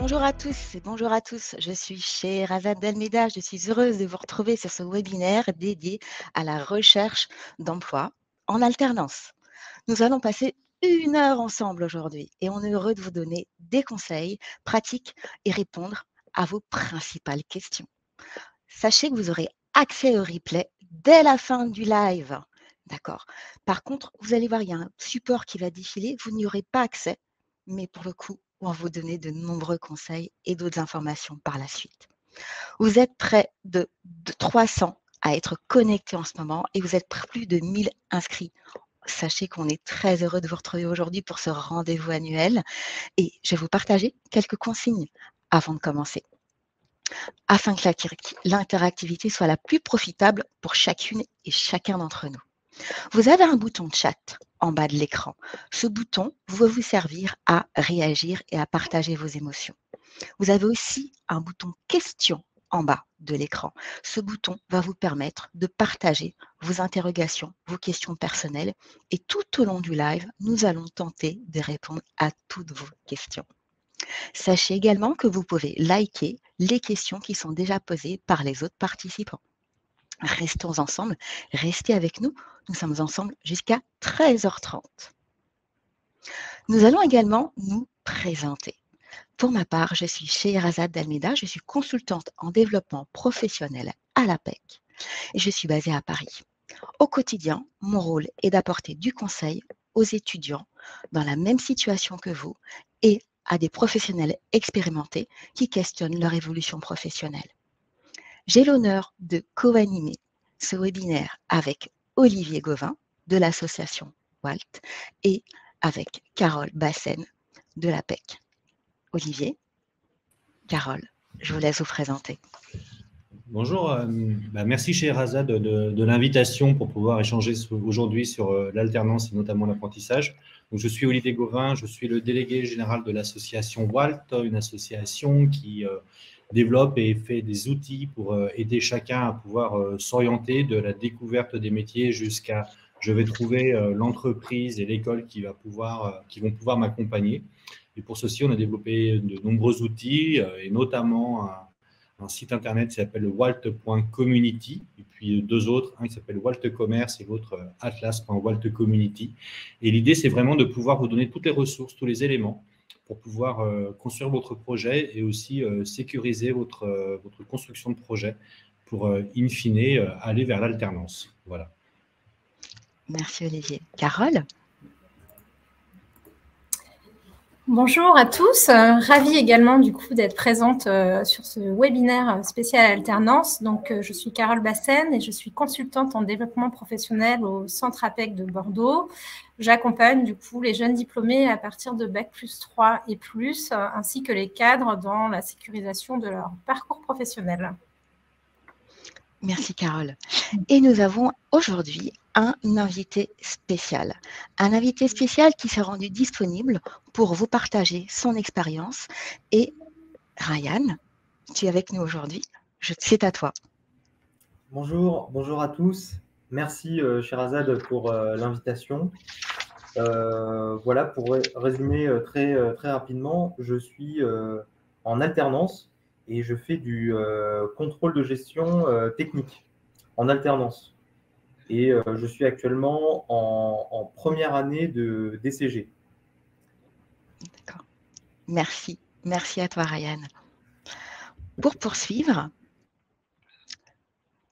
Bonjour à tous et bonjour à tous. Je suis Sherazade Dalmeda. Je suis heureuse de vous retrouver sur ce webinaire dédié à la recherche d'emploi en alternance. Nous allons passer 1 heure ensemble aujourd'hui et on est heureux de vous donner des conseils pratiques et répondre à vos principales questions. Sachez que vous aurez accès au replay dès la fin du live. D'accord. Par contre, vous allez voir, il y a un support qui va défiler. Vous n'y aurez pas accès, mais pour le coup, on va vous donner de nombreux conseils et d'autres informations par la suite. Vous êtes près de 300 à être connectés en ce moment et vous êtes plus de 1000 inscrits. Sachez qu'on est très heureux de vous retrouver aujourd'hui pour ce rendez-vous annuel et je vais vous partager quelques consignes avant de commencer, afin que l'interactivité soit la plus profitable pour chacune et chacun d'entre nous. Vous avez un bouton de chat en bas de l'écran. Ce bouton va vous servir à réagir et à partager vos émotions. Vous avez aussi un bouton question en bas de l'écran. Ce bouton va vous permettre de partager vos interrogations, vos questions personnelles et tout au long du live, nous allons tenter de répondre à toutes vos questions. Sachez également que vous pouvez liker les questions qui sont déjà posées par les autres participants. Restons ensemble, restez avec nous. Nous sommes ensemble jusqu'à 13h30. Nous allons également nous présenter. Pour ma part, je suis Sherazade Dalmeda, je suis consultante en développement professionnel à l'APEC et je suis basée à Paris. Au quotidien, mon rôle est d'apporter du conseil aux étudiants dans la même situation que vous et à des professionnels expérimentés qui questionnent leur évolution professionnelle. J'ai l'honneur de co-animer ce webinaire avec Olivier Gauvin de l'association WALT et avec Carole Bassène de l'APEC. Olivier, Carole, je vous laisse vous présenter. Bonjour, merci Sherazade de l'invitation pour pouvoir échanger aujourd'hui sur l'alternance et notamment l'apprentissage. Donc, je suis Olivier Gauvin, je suis le délégué général de l'association WALT, une association qui développe et fait des outils pour aider chacun à pouvoir s'orienter de la découverte des métiers jusqu'à je vais trouver l'entreprise et l'école qui vont pouvoir m'accompagner. Et pour ceci, on a développé de nombreux outils et notamment un site internet qui s'appelle walt.community, et puis deux autres, un qui s'appelle Walt Commerce et l'autre atlas.waltcommunity. Et l'idée, c'est vraiment de pouvoir vous donner toutes les ressources, tous les éléments pour pouvoir construire votre projet et aussi sécuriser votre construction de projet pour, in fine, aller vers l'alternance. Voilà. Merci Olivier. Carole ? Bonjour à tous, ravie également du coup d'être présente sur ce webinaire spécial alternance. Donc je suis Carole Bassène et je suis consultante en développement professionnel au Centre APEC de Bordeaux. J'accompagne du coup les jeunes diplômés à partir de Bac+3 et plus, ainsi que les cadres dans la sécurisation de leur parcours professionnel. Merci Carole. Et nous avons aujourd'hui un invité spécial. Un invité spécial qui s'est rendu disponible pour vous partager son expérience. Et Ryan, tu es avec nous aujourd'hui. C'est à toi. Bonjour à tous. Merci Sherazade pour l'invitation. Voilà, pour résumer très rapidement, je suis en alternance et je fais du contrôle de gestion technique en alternance. Et je suis actuellement en première année de DCG. D'accord. Merci. Merci à toi, Ryan. Pour poursuivre,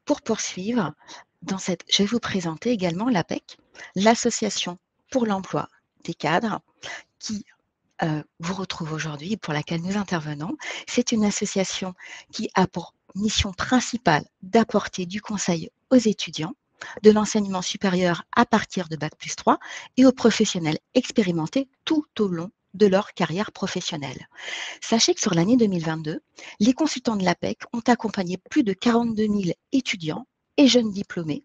je vais vous présenter également l'APEC, l'Association pour l'emploi des cadres, qui vous retrouve aujourd'hui, pour laquelle nous intervenons. C'est une association qui a pour mission principale d'apporter du conseil aux étudiants de l'enseignement supérieur à partir de Bac+3 et aux professionnels expérimentés tout au long de leur carrière professionnelle. Sachez que sur l'année 2022, les consultants de l'APEC ont accompagné plus de 42 000 étudiants et jeunes diplômés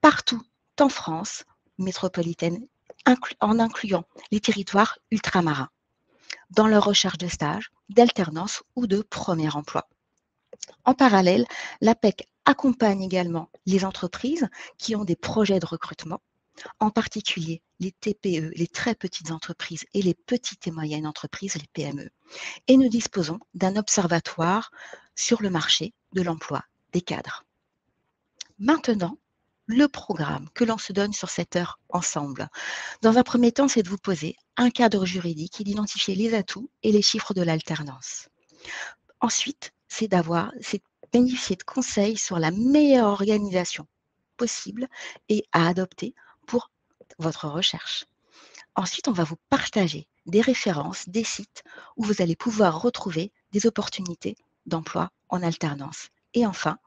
partout en France métropolitaine, en incluant les territoires ultramarins, dans leur recherche de stage, d'alternance ou de premier emploi. En parallèle, l'APEC accompagne également les entreprises qui ont des projets de recrutement en particulier les TPE, les très petites entreprises et les petites et moyennes entreprises, les PME. Et nous disposons d'un observatoire sur le marché de l'emploi des cadres. Maintenant, le programme que l'on se donne sur cette heure ensemble. Dans un premier temps, c'est de vous poser un cadre juridique et d'identifier les atouts et les chiffres de l'alternance. Ensuite, c'est bénéficier de conseils sur la meilleure organisation possible et à adopter pour votre recherche. Ensuite, on va vous partager des références, des sites où vous allez pouvoir retrouver des opportunités d'emploi en alternance. Et enfin,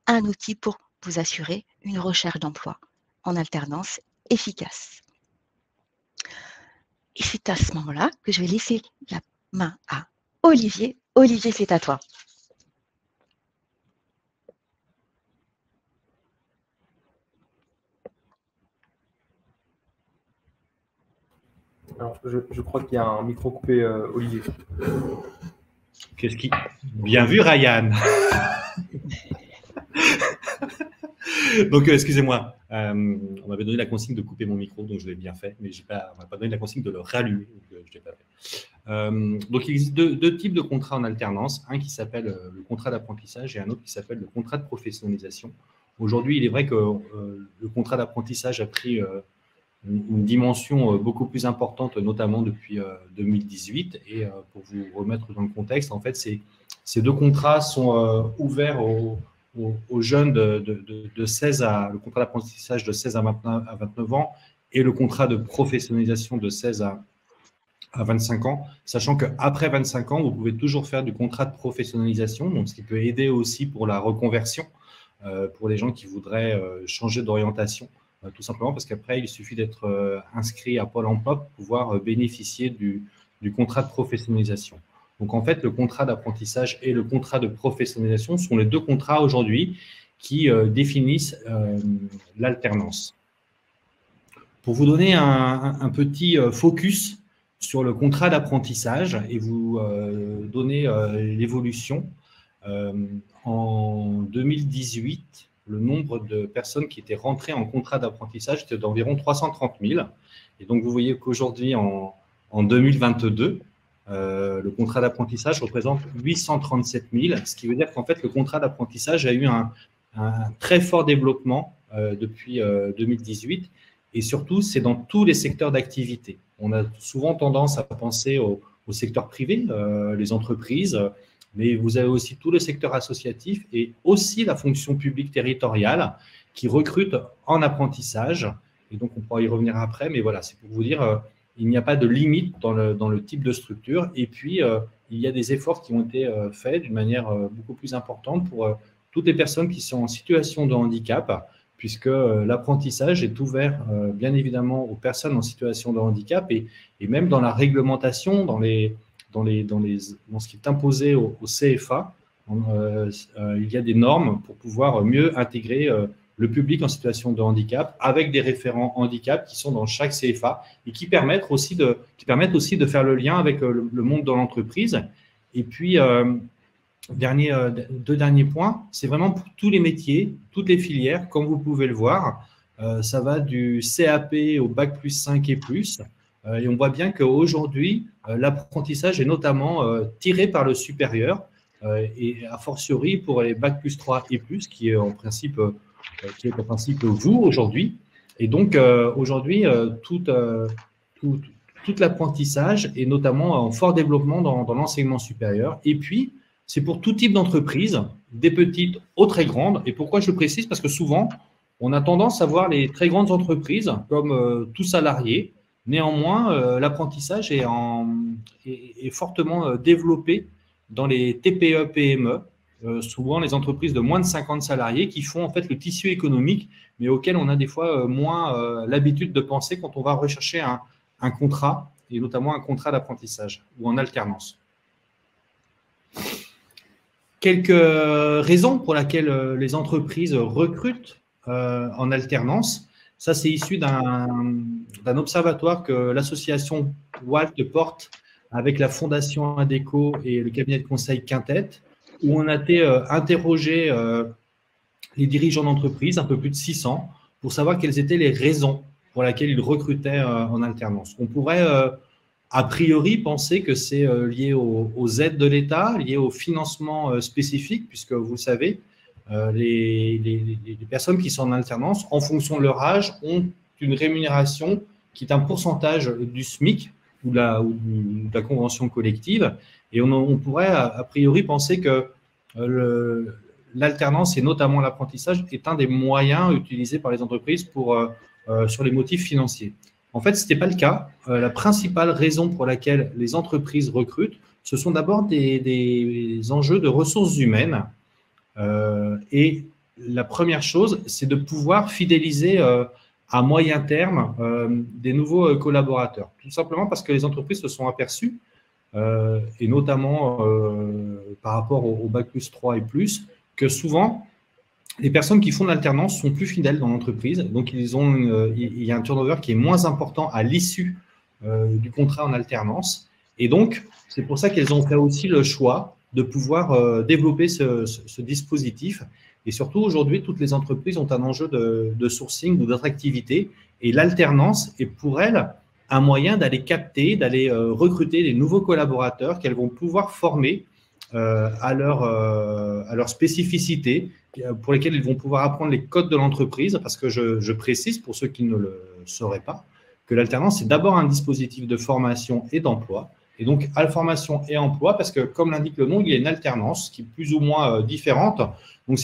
un outil pour vous assurer une recherche d'emploi en alternance efficace. Et c'est à ce moment-là que je vais laisser la main à Olivier. Olivier, c'est à toi. Alors, je crois qu'il y a un micro coupé, Olivier. Qu'est-ce qui… Bien vu, Ryan. Donc, excusez-moi, on m'avait donné la consigne de couper mon micro, donc je l'ai bien fait, mais on m'a pas donné la consigne de le rallumer, donc je ne l'ai pas fait. Donc, il existe deux types de contrats en alternance, un qui s'appelle le contrat d'apprentissage et un autre qui s'appelle le contrat de professionnalisation. Aujourd'hui, il est vrai que le contrat d'apprentissage a pris une dimension beaucoup plus importante, notamment depuis 2018. Et pour vous remettre dans le contexte, en fait, ces deux contrats sont ouverts aux jeunes de 16 à… Le contrat d'apprentissage de 16 à 29 ans et le contrat de professionnalisation de 16 à 25 ans, sachant qu'après 25 ans, vous pouvez toujours faire du contrat de professionnalisation, donc ce qui peut aider aussi pour la reconversion, pour les gens qui voudraient changer d'orientation. Tout simplement parce qu'après, il suffit d'être inscrit à Pôle emploi pour pouvoir bénéficier du contrat de professionnalisation. Donc, en fait, le contrat d'apprentissage et le contrat de professionnalisation sont les deux contrats aujourd'hui qui définissent l'alternance. Pour vous donner un petit focus sur le contrat d'apprentissage et vous donner l'évolution, en 2018, le nombre de personnes qui étaient rentrées en contrat d'apprentissage était d'environ 330 000. Et donc, vous voyez qu'aujourd'hui, en 2022, le contrat d'apprentissage représente 837 000, ce qui veut dire qu'en fait, le contrat d'apprentissage a eu un très fort développement depuis 2018. Et surtout, c'est dans tous les secteurs d'activité. On a souvent tendance à penser au secteur privé, les entreprises, mais vous avez aussi tout le secteur associatif et aussi la fonction publique territoriale qui recrute en apprentissage. Et donc, on pourra y revenir après, mais voilà, c'est pour vous dire, il n'y a pas de limite dans le type de structure. Et puis, il y a des efforts qui ont été faits d'une manière beaucoup plus importante pour toutes les personnes qui sont en situation de handicap, puisque l'apprentissage est ouvert, bien évidemment, aux personnes en situation de handicap et même dans la réglementation, dans ce qui est imposé au CFA, il y a des normes pour pouvoir mieux intégrer le public en situation de handicap avec des référents handicap qui sont dans chaque CFA et qui permettent aussi de faire le lien avec le monde de l'entreprise. Et puis, deux derniers points, c'est vraiment pour tous les métiers, toutes les filières, comme vous pouvez le voir. Ça va du CAP au Bac plus 5 et plus. Et on voit bien qu'aujourd'hui, l'apprentissage est notamment tiré par le supérieur et a fortiori pour les Bac plus 3 et plus, qui est en principe vous aujourd'hui. Et donc, aujourd'hui, tout l'apprentissage est notamment en fort développement dans l'enseignement supérieur. Et puis, c'est pour tout type d'entreprise, des petites aux très grandes. Et pourquoi je le précise? Parce que souvent, on a tendance à voir les très grandes entreprises comme tout salarié. Néanmoins, l'apprentissage est fortement développé dans les TPE-PME, souvent les entreprises de moins de 50 salariés qui font en fait le tissu économique, mais auquel on a des fois moins l'habitude de penser quand on va rechercher un contrat, et notamment un contrat d'apprentissage ou en alternance. Quelques raisons pour lesquelles les entreprises recrutent en alternance. Ça, c'est issu d'un observatoire que l'association WALT porte avec la Fondation Indeco et le cabinet de conseil Quintet, où on a été interroger les dirigeants d'entreprise, un peu plus de 600, pour savoir quelles étaient les raisons pour laquelle ils recrutaient en alternance. On pourrait a priori penser que c'est lié aux aides de l'État, lié au financement spécifique, puisque vous le savez, les personnes qui sont en alternance, en fonction de leur âge, ont une rémunération qui est un pourcentage du SMIC ou de la convention collective. Et on pourrait a priori penser que l'alternance et notamment l'apprentissage est un des moyens utilisés par les entreprises sur les motifs financiers. En fait, ce n'était pas le cas. La principale raison pour laquelle les entreprises recrutent, ce sont d'abord des enjeux de ressources humaines. Et la première chose, c'est de pouvoir fidéliser à moyen terme des nouveaux collaborateurs. Tout simplement parce que les entreprises se sont aperçues, et notamment par rapport au Bac+3 et plus, que souvent, les personnes qui font de l'alternance sont plus fidèles dans l'entreprise. Donc, il y a un turnover qui est moins important à l'issue du contrat en alternance. Et donc, c'est pour ça qu'elles ont fait aussi le choix de pouvoir développer ce dispositif. Et surtout, aujourd'hui, toutes les entreprises ont un enjeu de sourcing ou d'attractivité. Et l'alternance est pour elles un moyen d'aller capter, d'aller recruter des nouveaux collaborateurs qu'elles vont pouvoir former à leur spécificité, pour lesquels ils vont pouvoir apprendre les codes de l'entreprise, parce que je précise, pour ceux qui ne le sauraient pas, que l'alternance, c'est d'abord un dispositif de formation et d'emploi. Et donc, à la formation et emploi, parce que, comme l'indique le nom, il y a une alternance qui est plus ou moins différente. Donc,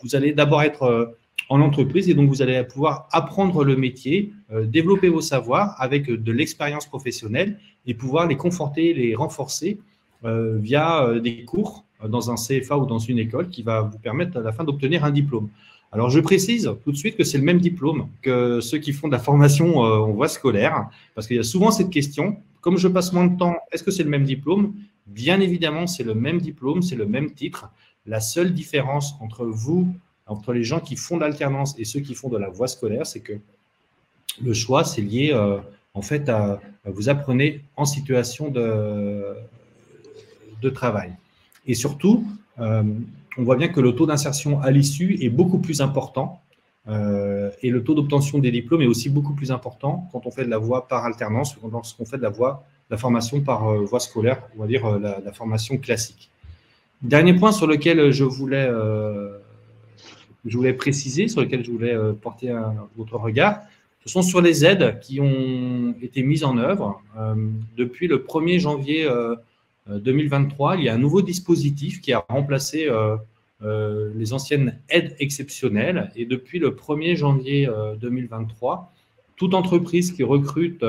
vous allez d'abord être en entreprise et donc vous allez pouvoir apprendre le métier, développer vos savoirs avec de l'expérience professionnelle et pouvoir les conforter, les renforcer via des cours dans un CFA ou dans une école qui va vous permettre à la fin d'obtenir un diplôme. Alors, je précise tout de suite que c'est le même diplôme que ceux qui font de la formation en voie scolaire, parce qu'il y a souvent cette question, comme je passe moins de temps, est-ce que c'est le même diplôme? Bien évidemment, c'est le même diplôme, c'est le même titre. La seule différence entre les gens qui font de l'alternance et ceux qui font de la voie scolaire, c'est que le choix, c'est lié en fait à vous apprenez en situation de travail. Et surtout, on voit bien que le taux d'insertion à l'issue est beaucoup plus important et le taux d'obtention des diplômes est aussi beaucoup plus important quand on fait de la voie par alternance ou lorsqu'on fait de la formation par voie scolaire, on va dire la formation classique. Dernier point sur lequel je voulais préciser, sur lequel je voulais porter votre regard, ce sont sur les aides qui ont été mises en œuvre. Depuis le 1er janvier 2023, il y a un nouveau dispositif qui a remplacé les anciennes aides exceptionnelles. Et depuis le 1er janvier 2023, toute entreprise qui recrute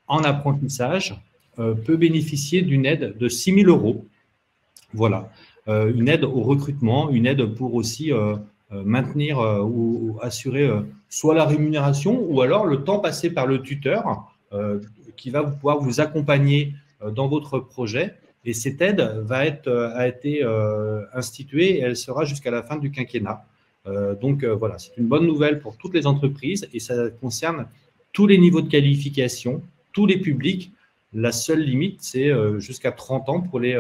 en apprentissage peut bénéficier d'une aide de 6 000 €. Voilà, une aide au recrutement, une aide pour aussi maintenir ou assurer soit la rémunération ou alors le temps passé par le tuteur qui va pouvoir vous accompagner dans votre projet. Et cette aide a été instituée et elle sera jusqu'à la fin du quinquennat. Donc voilà, c'est une bonne nouvelle pour toutes les entreprises et ça concerne tous les niveaux de qualification, tous les publics. La seule limite, c'est jusqu'à 30 ans pour les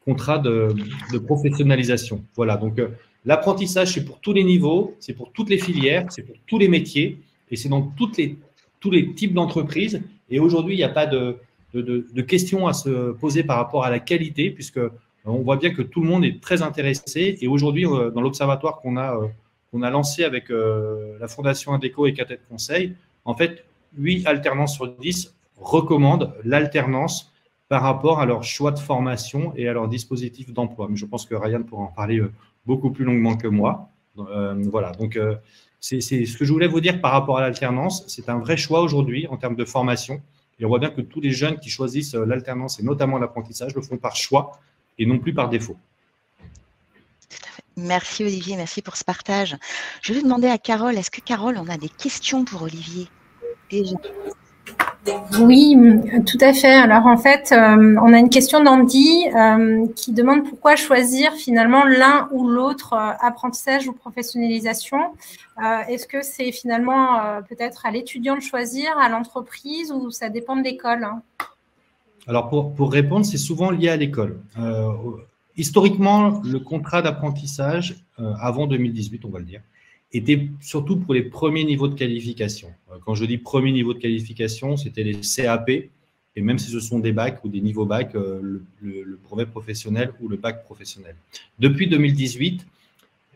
contrats de professionnalisation. Voilà, donc l'apprentissage, c'est pour tous les niveaux, c'est pour toutes les filières, c'est pour tous les métiers et c'est dans tous les types d'entreprises. Et aujourd'hui, il n'y a pas de questions à se poser par rapport à la qualité, puisque on voit bien que tout le monde est très intéressé. Et aujourd'hui, dans l'observatoire qu'on a lancé avec la Fondation Indeco et Catet Conseil, en fait, 8 alternances sur 10 recommandent l'alternance par rapport à leur choix de formation et à leur dispositif d'emploi. Mais je pense que Ryan pourra en parler beaucoup plus longuement que moi. Voilà, donc c'est ce que je voulais vous dire par rapport à l'alternance. C'est un vrai choix aujourd'hui en termes de formation. Et on voit bien que tous les jeunes qui choisissent l'alternance et notamment l'apprentissage le font par choix et non plus par défaut. Tout à fait. Merci Olivier, merci pour ce partage. Je vais demander à Carole, est-ce que Carole, on a des questions pour Olivier déjà? Oui, tout à fait. Alors en fait, on a une question d'Andy qui demande pourquoi choisir finalement l'un ou l'autre apprentissage ou professionnalisation. Est-ce que c'est finalement peut-être à l'étudiant de choisir, à l'entreprise ou ça dépend de l'école? Alors pour répondre, c'est souvent lié à l'école. Historiquement, le contrat d'apprentissage, avant 2018, on va le dire, était surtout pour les premiers niveaux de qualification. Quand je dis premier niveau de qualification, c'était les CAP, et même si ce sont des bacs ou des niveaux bac, le brevet professionnel ou le bac professionnel. Depuis 2018,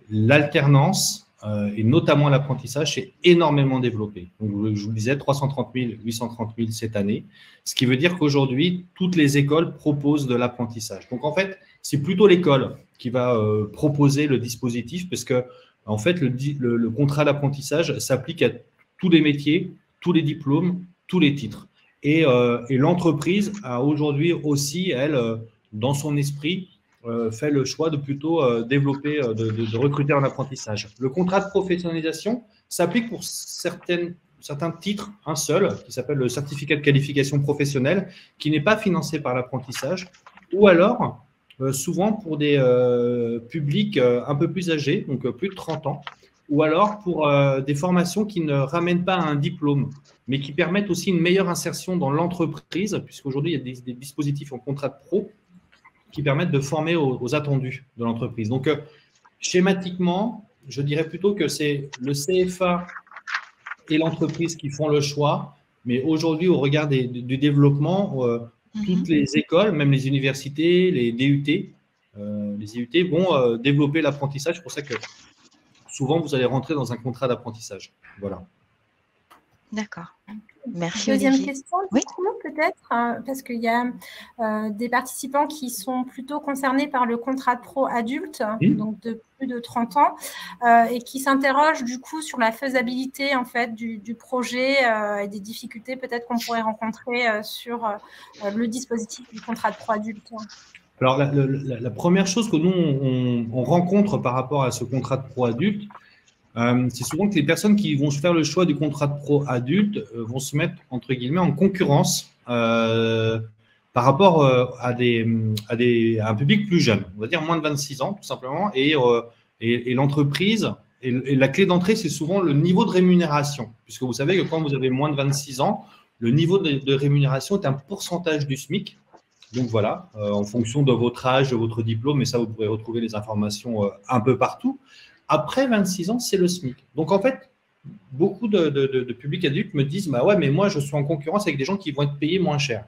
l'alternance, et notamment l'apprentissage, s'est énormément développé. Donc, je vous le disais, 330 000, 830 000 cette année, ce qui veut dire qu'aujourd'hui, toutes les écoles proposent de l'apprentissage. Donc, en fait, c'est plutôt l'école qui va proposer le dispositif, parce que, en fait, le contrat d'apprentissage s'applique à tous les métiers, tous les diplômes, tous les titres. Et l'entreprise a aujourd'hui aussi, elle, dans son esprit, fait le choix de plutôt développer, de recruter en apprentissage. Le contrat de professionnalisation s'applique pour certains titres, un seul, qui s'appelle le certificat de qualification professionnelle, qui n'est pas financé par l'apprentissage, ou alors, souvent pour des publics un peu plus âgés, donc plus de 30 ans, ou alors pour des formations qui ne ramènent pas à un diplôme, mais qui permettent aussi une meilleure insertion dans l'entreprise, puisqu'aujourd'hui, il y a des dispositifs en contrat de pro qui permettent de former aux attendus de l'entreprise. Donc, schématiquement, je dirais plutôt que c'est le CFA et l'entreprise qui font le choix, mais aujourd'hui, au regard du développement, toutes les écoles, même les universités, les DUT, les IUT vont développer l'apprentissage. C'est pour ça que souvent, vous allez rentrer dans un contrat d'apprentissage. Voilà. D'accord. Merci, Deuxième Olivier. question, du coup, peut-être, parce qu'il y a des participants qui sont plutôt concernés par le contrat de pro adulte, donc de plus de 30 ans, et qui s'interrogent du coup sur la faisabilité en fait du projet et des difficultés peut-être qu'on pourrait rencontrer sur le dispositif du contrat de pro adulte. Alors, la première chose que nous, on rencontre par rapport à ce contrat de pro adulte, c'est souvent que les personnes qui vont faire le choix du contrat de pro adulte vont se mettre, entre guillemets, en concurrence par rapport à un public plus jeune, on va dire moins de 26 ans, tout simplement, et l'entreprise, et la clé d'entrée, c'est souvent le niveau de rémunération, puisque vous savez que quand vous avez moins de 26 ans, le niveau de rémunération est un pourcentage du SMIC. Donc voilà, en fonction de votre âge, de votre diplôme, et ça, vous pourrez retrouver les informations un peu partout. Après 26 ans, c'est le SMIC. Donc, en fait, beaucoup de publics adultes me disent « Bah ouais, mais moi, je suis en concurrence avec des gens qui vont être payés moins cher. »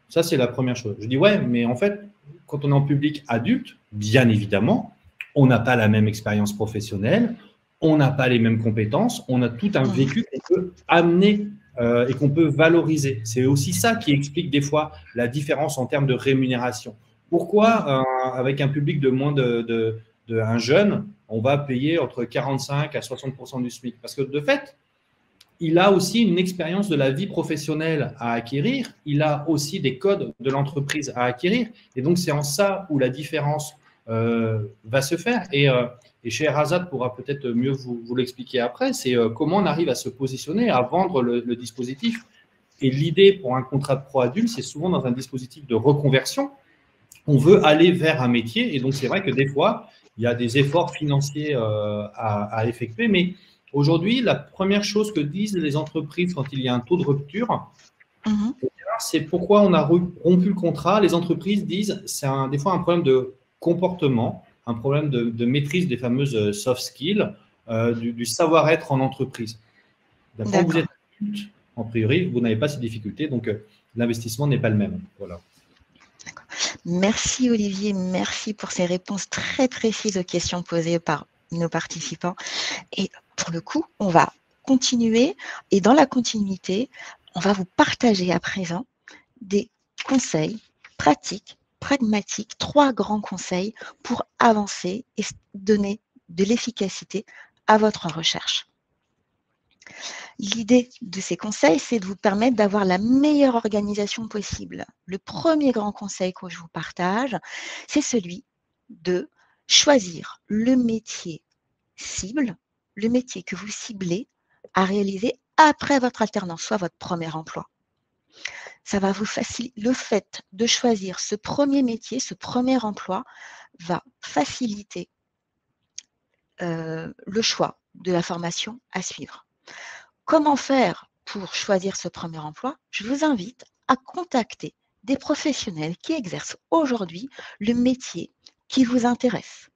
Ça, c'est la première chose. Je dis « Ouais, mais en fait, quand on est en public adulte, bien évidemment, on n'a pas la même expérience professionnelle, on n'a pas les mêmes compétences, on a tout un vécu qu'on peut amener et qu'on peut valoriser. C'est aussi ça qui explique des fois la différence en termes de rémunération. Pourquoi, avec un public de moins un jeune, on va payer entre 45 à 60% du SMIC? Parce que de fait, il a aussi une expérience de la vie professionnelle à acquérir, il a aussi des codes de l'entreprise à acquérir, et donc c'est en ça où la différence va se faire. Et Scheherazade pourra peut-être mieux vous l'expliquer après, c'est comment on arrive à se positionner, à vendre le dispositif. Et l'idée pour un contrat de pro adulte, c'est souvent dans un dispositif de reconversion. On veut aller vers un métier, et donc c'est vrai que des fois, il y a des efforts financiers à effectuer, mais aujourd'hui, la première chose que disent les entreprises quand il y a un taux de rupture, c'est pourquoi on a rompu le contrat. Les entreprises disent c'est des fois un problème de comportement, un problème de maîtrise des fameuses soft skills, du savoir-être en entreprise. Quand vous êtes adulte, en priori, vous n'avez pas ces difficultés, donc l'investissement n'est pas le même. Voilà. Merci Olivier, merci pour ces réponses très précises aux questions posées par nos participants. Et pour le coup, on va continuer et dans la continuité, on va vous partager à présent des conseils pratiques, pragmatiques, 3 grands conseils pour avancer et donner de l'efficacité à votre recherche. L'idée de ces conseils, c'est de vous permettre d'avoir la meilleure organisation possible. Le premier grand conseil que je vous partage, c'est celui de choisir le métier cible, le métier que vous ciblez à réaliser après votre alternance, soit votre premier emploi. Ça va vous faciliter. Le fait de choisir ce premier métier, ce premier emploi, va faciliter le choix de la formation à suivre. Comment faire pour choisir ce premier emploi? Je vous invite à contacter des professionnels qui exercent aujourd'hui le métier qui vous intéresse.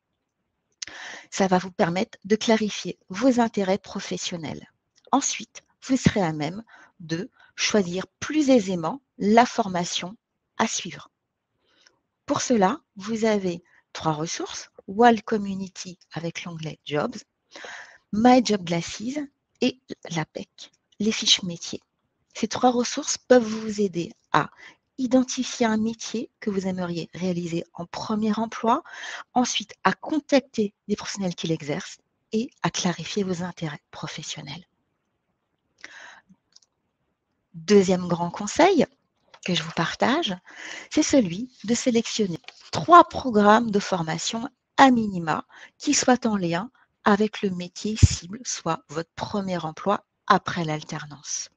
Ça va vous permettre de clarifier vos intérêts professionnels. Ensuite, vous serez à même de choisir plus aisément la formation à suivre. Pour cela, vous avez 3 ressources, Wall Community avec l'onglet Jobs, My Job Glasses et l'APEC, les fiches métiers. Ces 3 ressources peuvent vous aider à identifier un métier que vous aimeriez réaliser en premier emploi, ensuite à contacter des professionnels qui l'exercent et à clarifier vos intérêts professionnels. Deuxième grand conseil que je vous partage, c'est celui de sélectionner 3 programmes de formation à minima qui soient en lien avec le métier cible, soit votre premier emploi après l'alternance.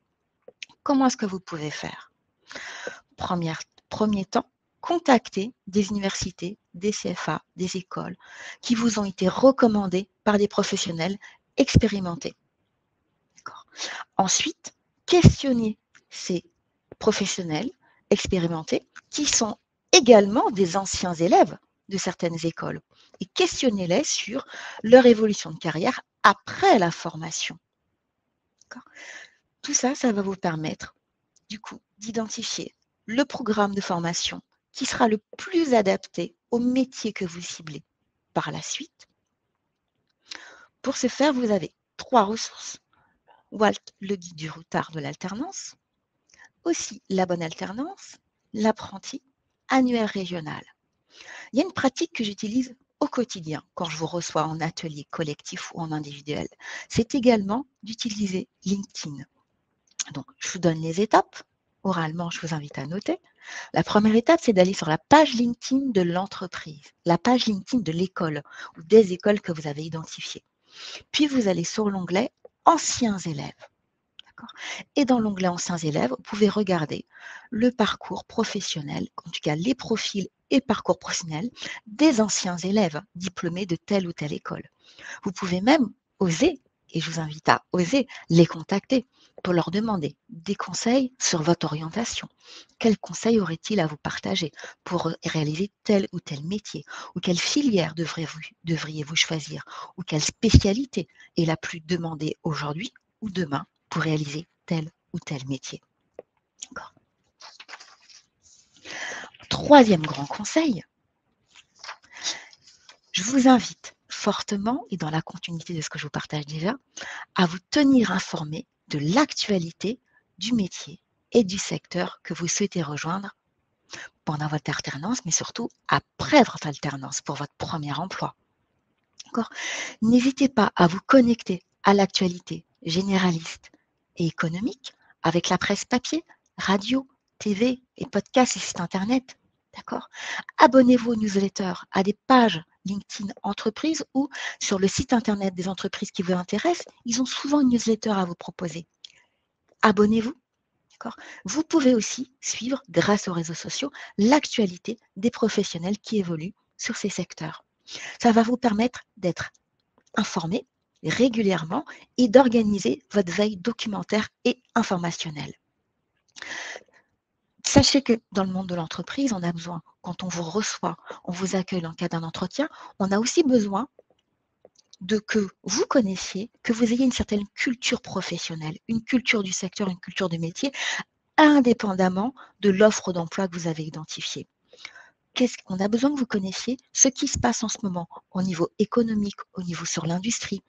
Comment est-ce que vous pouvez faire? Premier temps, contactez des universités, des CFA, des écoles qui vous ont été recommandées par des professionnels expérimentés. Ensuite, questionnez ces professionnels expérimentés qui sont également des anciens élèves de certaines écoles et questionnez-les sur leur évolution de carrière après la formation. Tout ça, ça va vous permettre du coup d'identifier le programme de formation qui sera le plus adapté au métier que vous ciblez par la suite. Pour ce faire, vous avez 3 ressources. Walt, le guide du routard de l'alternance, aussi la bonne alternance, l'apprenti, annuaire régional. Il y a une pratique que j'utilise au quotidien quand je vous reçois en atelier collectif ou en individuel. C'est également d'utiliser LinkedIn. Donc, je vous donne les étapes. Oralement, je vous invite à noter. La première étape, c'est d'aller sur la page LinkedIn de l'entreprise, la page LinkedIn de l'école ou des écoles que vous avez identifiées. Puis, vous allez sur l'onglet « Anciens élèves ». Et dans l'onglet « Anciens élèves », vous pouvez regarder le parcours professionnel, en tout cas les profils et parcours professionnels des anciens élèves diplômés de telle ou telle école. Vous pouvez même oser, et je vous invite à oser, les contacter pour leur demander des conseils sur votre orientation. Quels conseils auraient-ils à vous partager pour réaliser tel ou tel métier? Ou quelle filière devriez-vous choisir? Ou quelle spécialité est la plus demandée aujourd'hui ou demain pour réaliser tel ou tel métier? D'accord. Troisième grand conseil, je vous invite fortement, et dans la continuité de ce que je vous partage déjà, à vous tenir informé de l'actualité du métier et du secteur que vous souhaitez rejoindre pendant votre alternance, mais surtout après votre alternance pour votre premier emploi. N'hésitez pas à vous connecter à l'actualité généraliste et économique avec la presse papier, radio, TV et podcasts et sites internet. D'accord? Abonnez-vous aux newsletters, à des pages LinkedIn entreprises ou sur le site internet des entreprises qui vous intéressent, ils ont souvent une newsletter à vous proposer. Abonnez-vous. D'accord? Vous pouvez aussi suivre, grâce aux réseaux sociaux, l'actualité des professionnels qui évoluent sur ces secteurs. Ça va vous permettre d'être informé régulièrement et d'organiser votre veille documentaire et informationnelle. Sachez que dans le monde de l'entreprise, on a besoin, quand on vous reçoit, on vous accueille dans le cadre d'un entretien, on a aussi besoin de que vous connaissiez, que vous ayez une certaine culture professionnelle, une culture du secteur, une culture du métier, indépendamment de l'offre d'emploi que vous avez identifiée. On a besoin que vous connaissiez ce qui se passe en ce moment au niveau économique, au niveau sur l'industrie,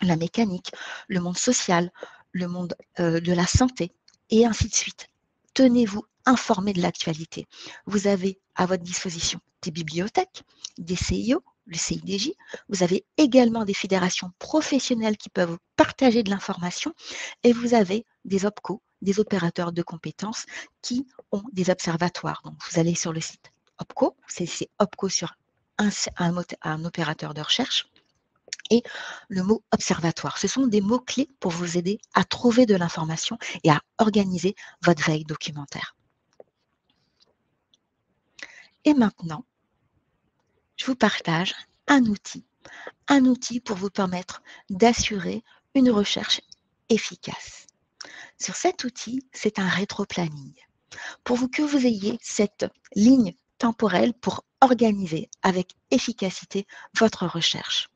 la mécanique, le monde social, le monde de la santé, et ainsi de suite. Tenez-vous informé de l'actualité. Vous avez à votre disposition des bibliothèques, des CIO, le CIDJ. Vous avez également des fédérations professionnelles qui peuvent vous partager de l'information et vous avez des OPCO, des opérateurs de compétences qui ont des observatoires. Donc, vous allez sur le site OPCO, c'est OPCO sur un opérateur de recherche. Et le mot observatoire, ce sont des mots-clés pour vous aider à trouver de l'information et à organiser votre veille documentaire. Et maintenant, je vous partage un outil pour vous permettre d'assurer une recherche efficace. Sur cet outil, c'est un rétroplanning. Pour que vous ayez cette ligne temporelle pour organiser avec efficacité votre recherche.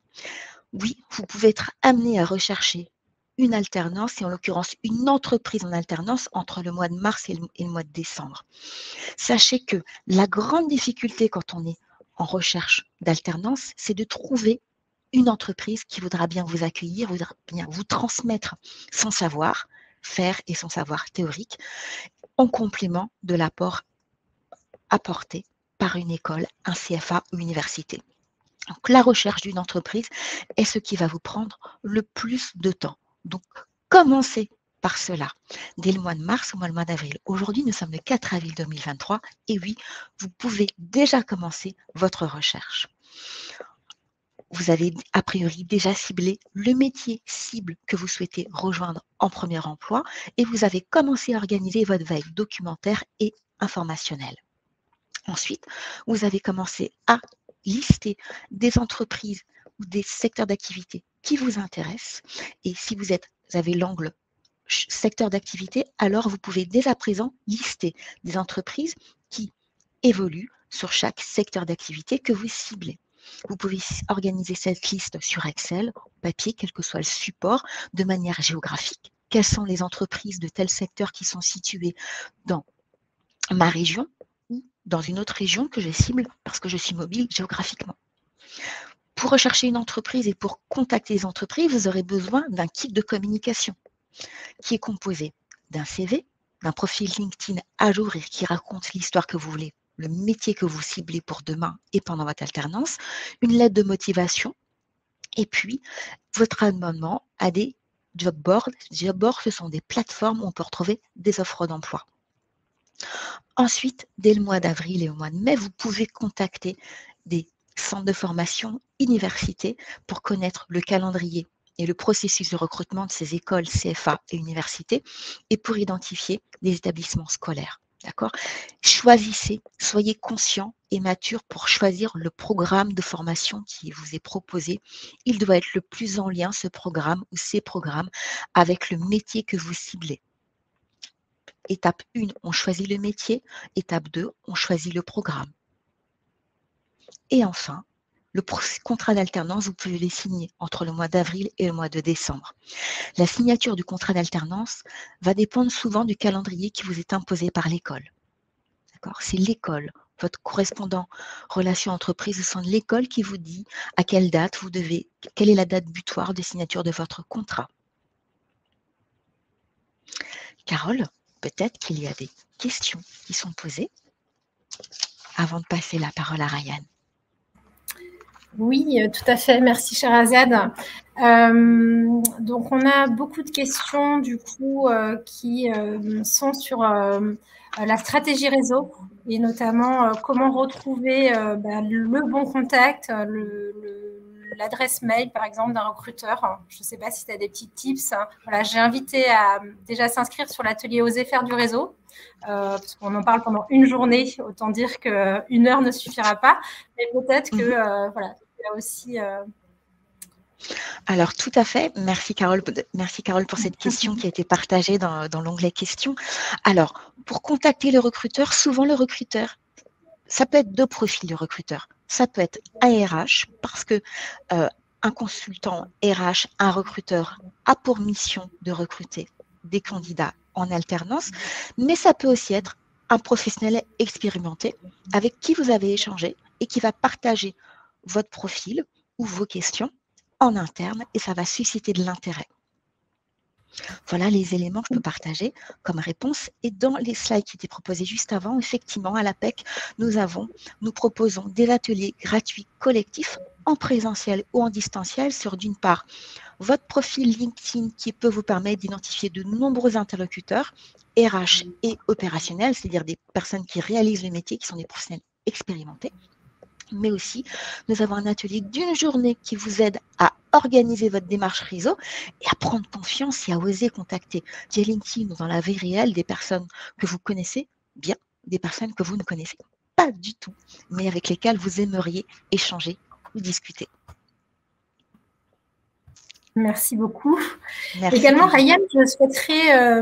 Oui, vous pouvez être amené à rechercher une alternance, et en l'occurrence une entreprise en alternance entre le mois de mars et le mois de décembre. Sachez que la grande difficulté quand on est en recherche d'alternance, c'est de trouver une entreprise qui voudra bien vous accueillir, voudra bien vous transmettre son savoir-faire et son savoir théorique, en complément de l'apport apporté par une école, un CFA ou université. Donc, la recherche d'une entreprise est ce qui va vous prendre le plus de temps. Donc, commencez par cela, dès le mois de mars ou le mois d'avril. Aujourd'hui, nous sommes le 4 avril 2023 et oui, vous pouvez déjà commencer votre recherche. Vous avez a priori déjà ciblé le métier cible que vous souhaitez rejoindre en premier emploi et vous avez commencé à organiser votre veille documentaire et informationnelle. Ensuite, vous avez commencé à lister des entreprises ou des secteurs d'activité qui vous intéressent. Et si vous avez l'angle secteur d'activité, alors vous pouvez dès à présent lister des entreprises qui évoluent sur chaque secteur d'activité que vous ciblez. Vous pouvez organiser cette liste sur Excel, papier, quel que soit le support, de manière géographique. Quelles sont les entreprises de tel secteur qui sont situées dans ma région ou dans une autre région que je cible parce que je suis mobile géographiquement. Pour rechercher une entreprise et pour contacter les entreprises, vous aurez besoin d'un kit de communication qui est composé d'un CV, d'un profil LinkedIn à jour et qui raconte l'histoire que vous voulez, le métier que vous ciblez pour demain et pendant votre alternance, une lettre de motivation et puis votre abonnement à des job boards. Job boards, ce sont des plateformes où on peut retrouver des offres d'emploi. Ensuite, dès le mois d'avril et au mois de mai, vous pouvez contacter des centres de formation, universités, pour connaître le calendrier et le processus de recrutement de ces écoles, CFA et universités, et pour identifier les établissements scolaires. D'accord ? Choisissez, soyez conscient et mature pour choisir le programme de formation qui vous est proposé. Il doit être le plus en lien, ce programme ou ces programmes, avec le métier que vous ciblez. Étape 1, on choisit le métier. Étape 2, on choisit le programme. Et enfin, le contrat d'alternance, vous pouvez les signer entre le mois d'avril et le mois de décembre. La signature du contrat d'alternance va dépendre souvent du calendrier qui vous est imposé par l'école. C'est l'école, votre correspondant relation entreprise au sein de l'école qui vous dit à quelle date quelle est la date butoir de signature de votre contrat. Carole, peut-être qu'il y a des questions qui sont posées avant de passer la parole à Ryan. Oui, tout à fait. Merci, Sherazade. Donc, on a beaucoup de questions, du coup, qui sont sur la stratégie réseau et notamment comment retrouver le bon contact, l'adresse mail, par exemple, d'un recruteur. Je ne sais pas si tu as des petits tips. Voilà, j'ai invité à déjà s'inscrire sur l'atelier Oser faire du réseau. Parce qu'on en parle pendant une journée, autant dire qu'une heure ne suffira pas, mais peut-être que voilà, il y a aussi. Alors tout à fait, merci Carole pour cette question qui a été partagée dans l'onglet questions. Alors pour contacter le recruteur, souvent le recruteur, ça peut être deux profils de recruteur. Ça peut être un RH parce que un consultant RH, un recruteur a pour mission de recruter des candidats en alternance, mais ça peut aussi être un professionnel expérimenté avec qui vous avez échangé et qui va partager votre profil ou vos questions en interne et ça va susciter de l'intérêt. Voilà les éléments que je peux partager comme réponse. Et dans les slides qui étaient proposés juste avant, effectivement, à l'APEC, nous proposons des ateliers gratuits collectifs en présentiel ou en distanciel sur d'une part votre profil LinkedIn qui peut vous permettre d'identifier de nombreux interlocuteurs RH et opérationnels, c'est-à-dire des personnes qui réalisent le métier, qui sont des professionnels expérimentés. Mais aussi, nous avons un atelier d'une journée qui vous aide à organiser votre démarche réseau et à prendre confiance et à oser contacter via LinkedIn ou dans la vie réelle des personnes que vous connaissez bien, des personnes que vous ne connaissez pas du tout, mais avec lesquelles vous aimeriez échanger ou discuter. Merci beaucoup. Merci. Également, Ryan, je souhaiterais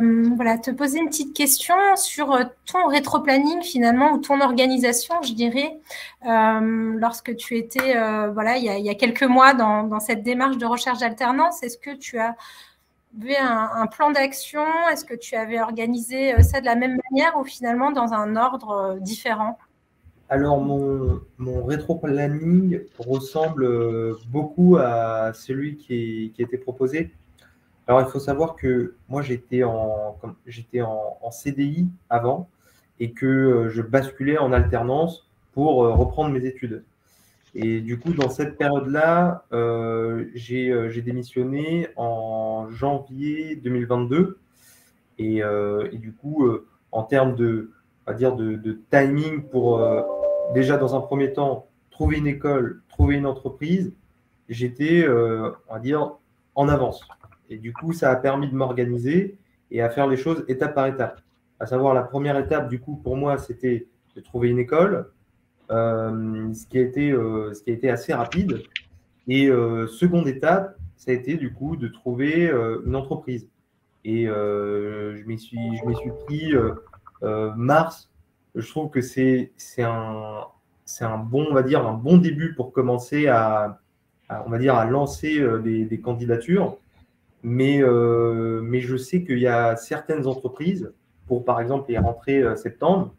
te poser une petite question sur ton rétroplanning finalement, ou ton organisation, je dirais, lorsque tu étais il y a quelques mois dans cette démarche de recherche d'alternance. Est-ce que tu as un plan d'action? Est-ce que tu avais organisé ça de la même manière ou finalement dans un ordre différent? Alors, mon rétro-planning ressemble beaucoup à celui qui était proposé. Alors, il faut savoir que moi, j'étais en CDI avant et que je basculais en alternance pour reprendre mes études. Et du coup, dans cette période-là, j'ai démissionné en janvier 2022. Et du coup, en termes on va dire de timing pour déjà dans un premier temps trouver une école, trouver une entreprise, j'étais, on va dire, en avance. Et du coup, ça a permis de m'organiser et à faire les choses étape par étape. À savoir, la première étape, du coup, pour moi, c'était de trouver une école, ce qui a été assez rapide. Et seconde étape, ça a été du coup de trouver une entreprise. Et je m'y suis pris mars. Je trouve que c'est un bon, on va dire, un bon début pour commencer on va dire, à lancer des candidatures. Mais je sais qu'il y a certaines entreprises, pour par exemple les rentrées septembre,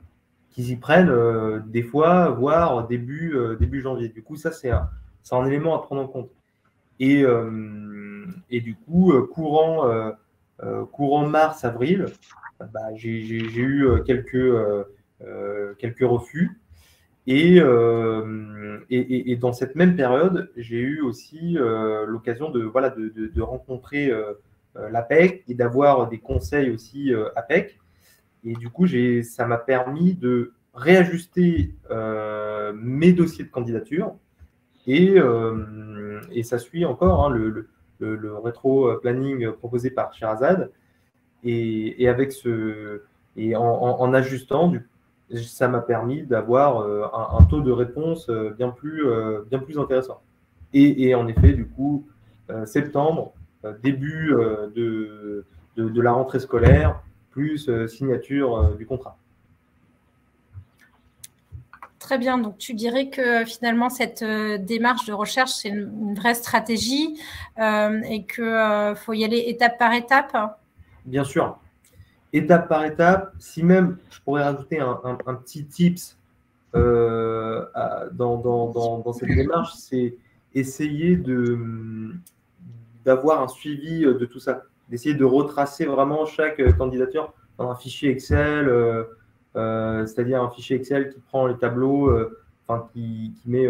qui s'y prennent des fois, voire début janvier. Du coup, ça, c'est un élément à prendre en compte. Et du coup, courant mars-avril, j'ai eu quelques refus. Et dans cette même période, j'ai eu aussi l'occasion de rencontrer l'APEC et d'avoir des conseils aussi APEC. Et du coup, ça m'a permis de réajuster mes dossiers de candidature. Et ça suit encore le rétro-planning proposé par Sherazade. Et en ajustant, ça m'a permis d'avoir un taux de réponse bien plus intéressant. Et en effet, du coup, septembre, début de la rentrée scolaire, plus signature du contrat. Très bien, donc tu dirais que finalement cette démarche de recherche, c'est une vraie stratégie et qu'il faut y aller étape par étape. Bien sûr, étape par étape. Si même, je pourrais rajouter un petit tips dans cette démarche, c'est essayer d'avoir un suivi de tout ça, d'essayer de retracer vraiment chaque candidature dans un fichier Excel, c'est-à-dire un fichier Excel qui prend les tableaux, qui met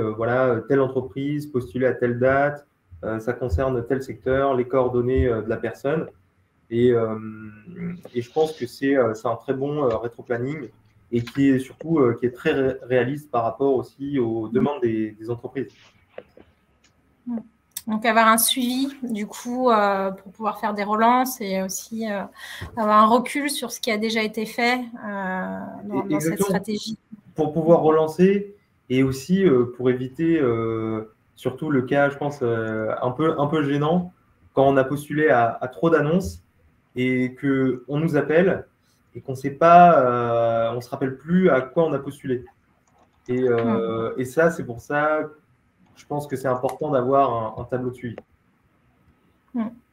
telle entreprise postulée à telle date, ça concerne tel secteur, les coordonnées de la personne. Et je pense que c'est un très bon rétro-planning et qui est surtout qui est très réaliste par rapport aussi aux demandes des entreprises. Donc, avoir un suivi, du coup, pour pouvoir faire des relances et aussi avoir un recul sur ce qui a déjà été fait dans cette stratégie. Pour pouvoir relancer et aussi pour éviter surtout le cas, je pense, un peu gênant quand on a postulé à trop d'annonces et qu'on nous appelle et qu'on ne sait pas, on ne se rappelle plus à quoi on a postulé. Et ça, c'est pour ça, je pense que c'est important d'avoir un tableau de suivi.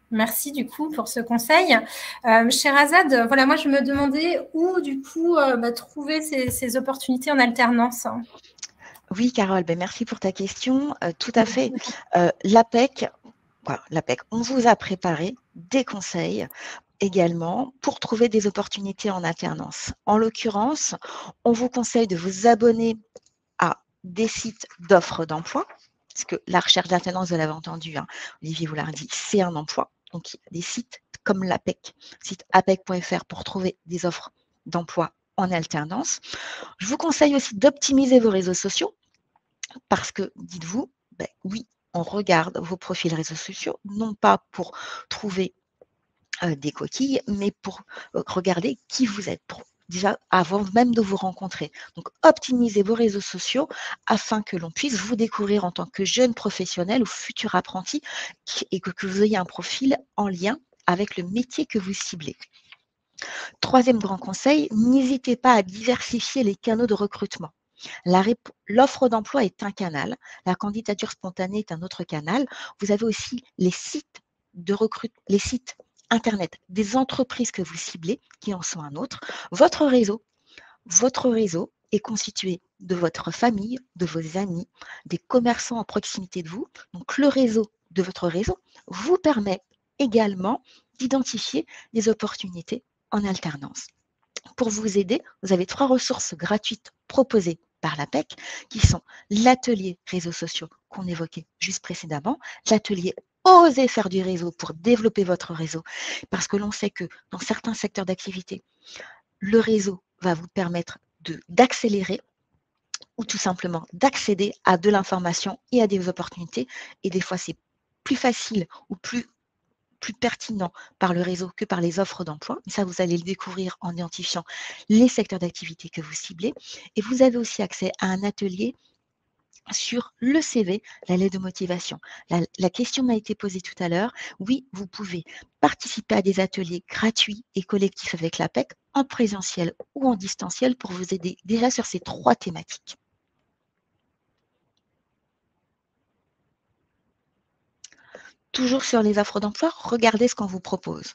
Merci du coup pour ce conseil. Sherazade, moi je me demandais où du coup trouver ces opportunités en alternance. Oui, Carole, merci pour ta question. Tout à fait. L'APEC, on vous a préparé des conseils également pour trouver des opportunités en alternance. En l'occurrence, on vous conseille de vous abonner à des sites d'offres d'emploi, parce que la recherche d'alternance, vous l'avez entendu, Olivier vous l'a dit, c'est un emploi. Donc, il y a des sites comme l'APEC, site apec.fr pour trouver des offres d'emploi en alternance. Je vous conseille aussi d'optimiser vos réseaux sociaux parce que, dites-vous, oui, on regarde vos profils réseaux sociaux, non pas pour trouver des coquilles, mais pour regarder qui vous êtes, pour déjà avant même de vous rencontrer. Donc, optimisez vos réseaux sociaux afin que l'on puisse vous découvrir en tant que jeune professionnel ou futur apprenti et que vous ayez un profil en lien avec le métier que vous ciblez. Troisième grand conseil, n'hésitez pas à diversifier les canaux de recrutement. L'offre d'emploi est un canal, la candidature spontanée est un autre canal. Vous avez aussi les sites de recrutement, les sites Internet des entreprises que vous ciblez, qui en sont un autre. Votre réseau est constitué de votre famille, de vos amis, des commerçants en proximité de vous. Donc, le réseau de votre réseau vous permet également d'identifier des opportunités en alternance. Pour vous aider, vous avez 3 ressources gratuites proposées par l'APEC qui sont l'atelier réseaux sociaux qu'on évoquait juste précédemment, l'atelier Osez faire du réseau pour développer votre réseau, parce que l'on sait que dans certains secteurs d'activité, le réseau va vous permettre d'accélérer ou tout simplement d'accéder à de l'information et à des opportunités. Et des fois, c'est plus facile ou plus pertinent par le réseau que par les offres d'emploi. Ça, vous allez le découvrir en identifiant les secteurs d'activité que vous ciblez. Et vous avez aussi accès à un atelier sur le CV, la lettre de motivation. La question m'a été posée tout à l'heure. Oui, vous pouvez participer à des ateliers gratuits et collectifs avec l'APEC en présentiel ou en distanciel pour vous aider déjà sur ces 3 thématiques. Toujours sur les offres d'emploi, regardez ce qu'on vous propose.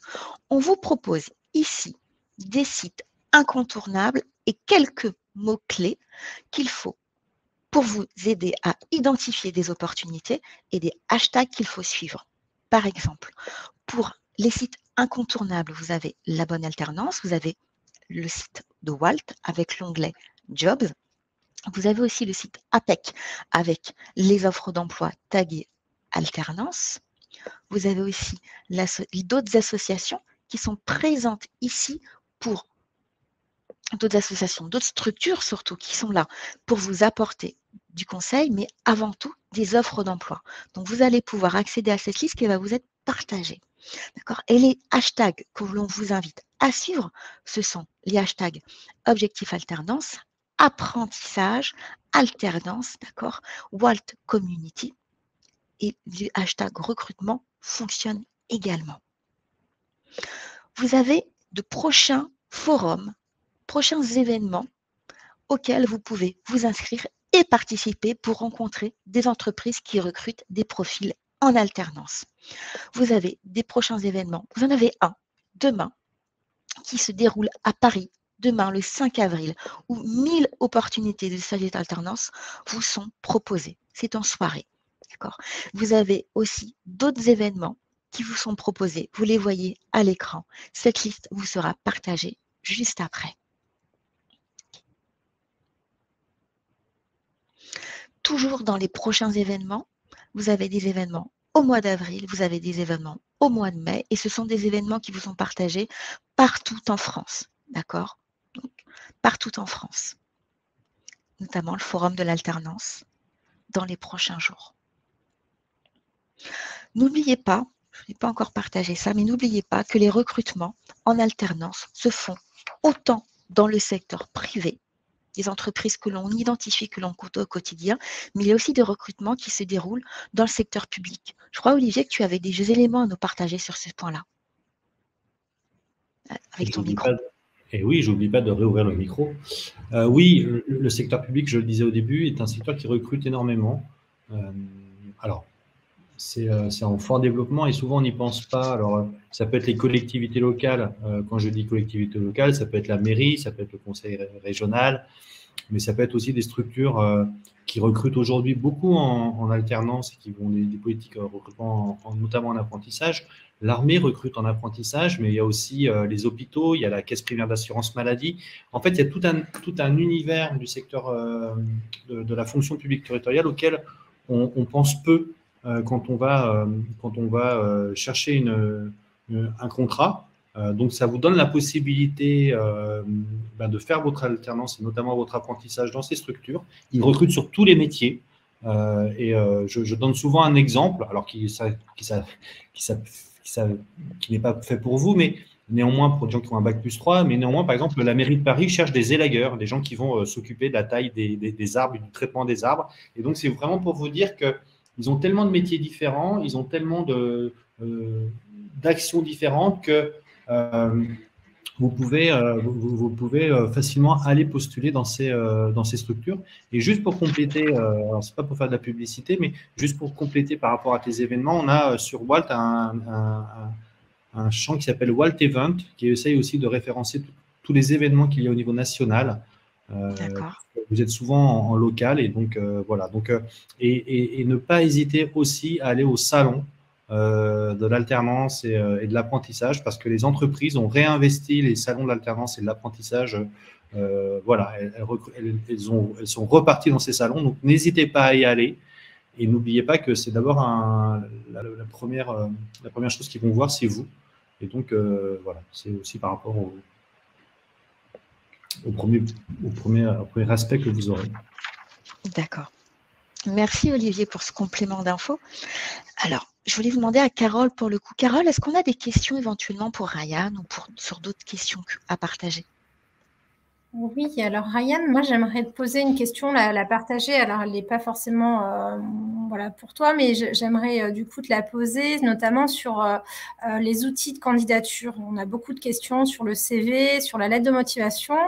On vous propose ici des sites incontournables et quelques mots-clés qu'il faut pour vous aider à identifier des opportunités et des hashtags qu'il faut suivre. Par exemple, pour les sites incontournables, vous avez La Bonne Alternance, vous avez le site de Walt avec l'onglet Jobs. Vous avez aussi le site APEC avec les offres d'emploi taguées Alternance. Vous avez aussi d'autres associations qui sont présentes ici pour d'autres associations, d'autres structures surtout qui sont là pour vous apporter du conseil, mais avant tout des offres d'emploi. Donc, vous allez pouvoir accéder à cette liste qui va vous être partagée. D'accord ? Et les hashtags que l'on vous invite à suivre, ce sont les hashtags objectif alternance, apprentissage, alternance, d'accord, Walt Community et le hashtag recrutement fonctionne également. Vous avez de prochains forums, prochains événements auxquels vous pouvez vous inscrire et participer pour rencontrer des entreprises qui recrutent des profils en alternance. Vous avez des prochains événements. Vous en avez un demain qui se déroule à Paris, demain le 5 avril, où 1000 opportunités de stagiaires d'alternance vous sont proposées. C'est en soirée. D'accord ? Vous avez aussi d'autres événements qui vous sont proposés. Vous les voyez à l'écran. Cette liste vous sera partagée juste après. Toujours dans les prochains événements, vous avez des événements au mois d'avril, vous avez des événements au mois de mai, et ce sont des événements qui vous sont partagés partout en France, d'accord ? Donc, partout en France, notamment le forum de l'alternance dans les prochains jours. N'oubliez pas, je n'ai pas encore partagé ça, mais n'oubliez pas que les recrutements en alternance se font autant dans le secteur privé, des entreprises que l'on identifie, que l'on côtoie au quotidien, mais il y a aussi des recrutements qui se déroulent dans le secteur public. Je crois, Olivier, que tu avais des éléments à nous partager sur ce point-là. Avec ton micro. Et oui, je n'oublie pas de réouvrir le micro. Oui, le secteur public, je le disais au début, est un secteur qui recrute énormément. Alors, c'est en fort développement et souvent on n'y pense pas. Alors, ça peut être les collectivités locales. Quand je dis collectivité locale, ça peut être la mairie, ça peut être le conseil régional, mais ça peut être aussi des structures qui recrutent aujourd'hui beaucoup en alternance et qui vont des politiques de recrutement, notamment en apprentissage. L'armée recrute en apprentissage, mais il y a aussi les hôpitaux, il y a la caisse primaire d'assurance maladie. En fait, il y a tout un univers du secteur de la fonction publique territoriale auquel on pense peu quand on va chercher un contrat. Donc, ça vous donne la possibilité de faire votre alternance et notamment votre apprentissage dans ces structures. Ils recrutent sur tous les métiers. Je donne souvent un exemple, alors qui n'est pas fait pour vous, mais néanmoins pour des gens qui ont un bac+3, mais néanmoins, par exemple, la mairie de Paris cherche des élagueurs, des gens qui vont s'occuper de la taille des arbres, du traitement des arbres. Et donc, c'est vraiment pour vous dire qu'ils ont tellement de métiers différents, ils ont tellement d'actions différentes que vous pouvez facilement aller postuler dans ces structures. Et juste pour compléter, alors c'est pas pour faire de la publicité, mais juste pour compléter par rapport à tes événements, on a sur Walt un champ qui s'appelle Walt Event, qui essaye aussi de référencer tous les événements qu'il y a au niveau national. D'accord. Vous êtes souvent en local, et donc voilà. Donc, et ne pas hésiter aussi à aller au salon de l'alternance et de l'apprentissage, parce que les entreprises ont réinvesti les salons de l'alternance et de l'apprentissage. Voilà, elles sont reparties dans ces salons, donc n'hésitez pas à y aller. Et n'oubliez pas que c'est d'abord la première chose qu'ils vont voir, c'est vous. Et donc, voilà, c'est aussi par rapport au premier aspect que vous aurez. D'accord. Merci Olivier pour ce complément d'infos. Alors, je voulais vous demander à Carole pour le coup. Carole, est-ce qu'on a des questions éventuellement pour Ryan ou sur d'autres questions à partager? Oui, alors Ryan, moi j'aimerais te poser une question, la partager. Alors elle n'est pas forcément voilà, pour toi, mais j'aimerais du coup te la poser, notamment sur les outils de candidature. On a beaucoup de questions sur le CV, sur la lettre de motivation.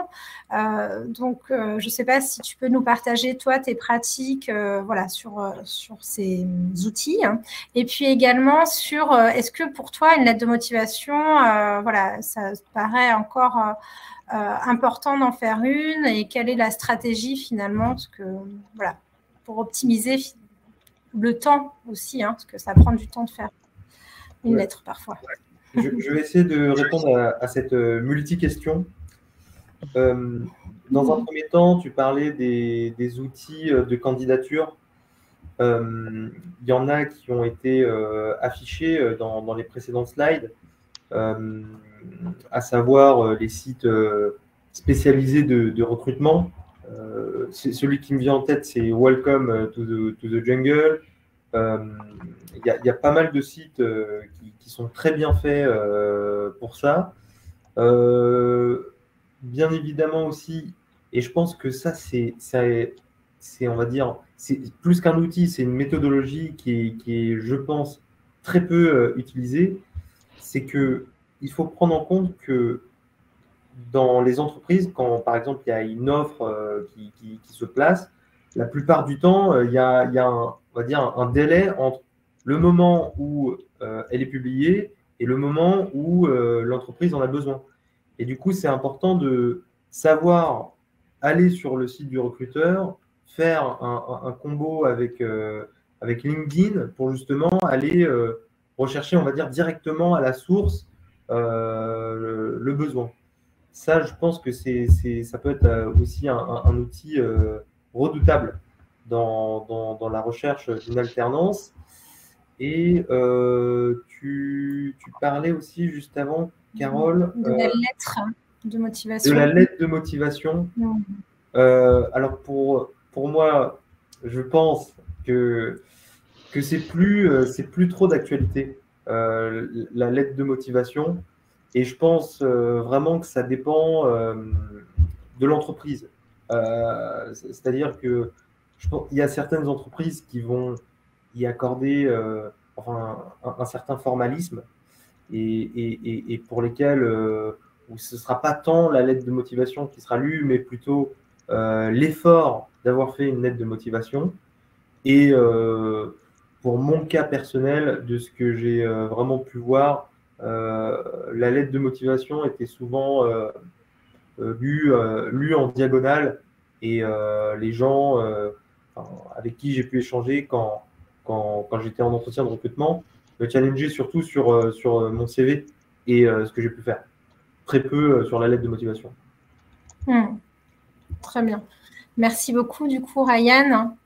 Donc je ne sais pas si tu peux nous partager toi tes pratiques voilà, sur ces outils. Et puis également sur est-ce que pour toi une lettre de motivation, voilà, ça te paraît encore important d'en faire une, et quelle est la stratégie finalement, parce que voilà, pour optimiser le temps aussi, parce que ça prend du temps de faire une lettre parfois. Je vais essayer de répondre à cette multi-question. Dans un premier temps, tu parlais des outils de candidature. Il y en a qui ont été affichés dans les précédents slides. À savoir les sites spécialisés de recrutement. Celui qui me vient en tête, c'est Welcome to the Jungle. Il y a pas mal de sites qui sont très bien faits pour ça. Bien évidemment aussi, et je pense que ça, c'est on va dire, c'est plus qu'un outil, c'est une méthodologie qui est, je pense, très peu utilisée. C'est que il faut prendre en compte que dans les entreprises, quand par exemple il y a une offre qui se place, la plupart du temps, il y a on va dire un délai entre le moment où elle est publiée et le moment où l'entreprise en a besoin. Et du coup, c'est important de savoir aller sur le site du recruteur, faire un combo avec LinkedIn pour justement aller rechercher, on va dire, directement à la source le besoin. Ça, je pense que ça peut être aussi un outil redoutable dans la recherche d'une alternance. Et tu parlais aussi juste avant, Carole, de la lettre de motivation. De la lettre de motivation. Alors pour moi, je pense que c'est plus trop d'actualité, la lettre de motivation. Et je pense vraiment que ça dépend de l'entreprise. C'est-à-dire que je pense qu'il y a certaines entreprises qui vont y accorder un certain formalisme et pour lesquelles où ce ne sera pas tant la lettre de motivation qui sera lue, mais plutôt l'effort d'avoir fait une lettre de motivation. Et pour mon cas personnel, de ce que j'ai vraiment pu voir, la lettre de motivation était souvent lue en diagonale, et les gens avec qui j'ai pu échanger quand j'étais en entretien de recrutement me challengeaient surtout sur mon CV et ce que j'ai pu faire. Très peu sur la lettre de motivation. Très bien. Merci beaucoup, du coup, Ryan.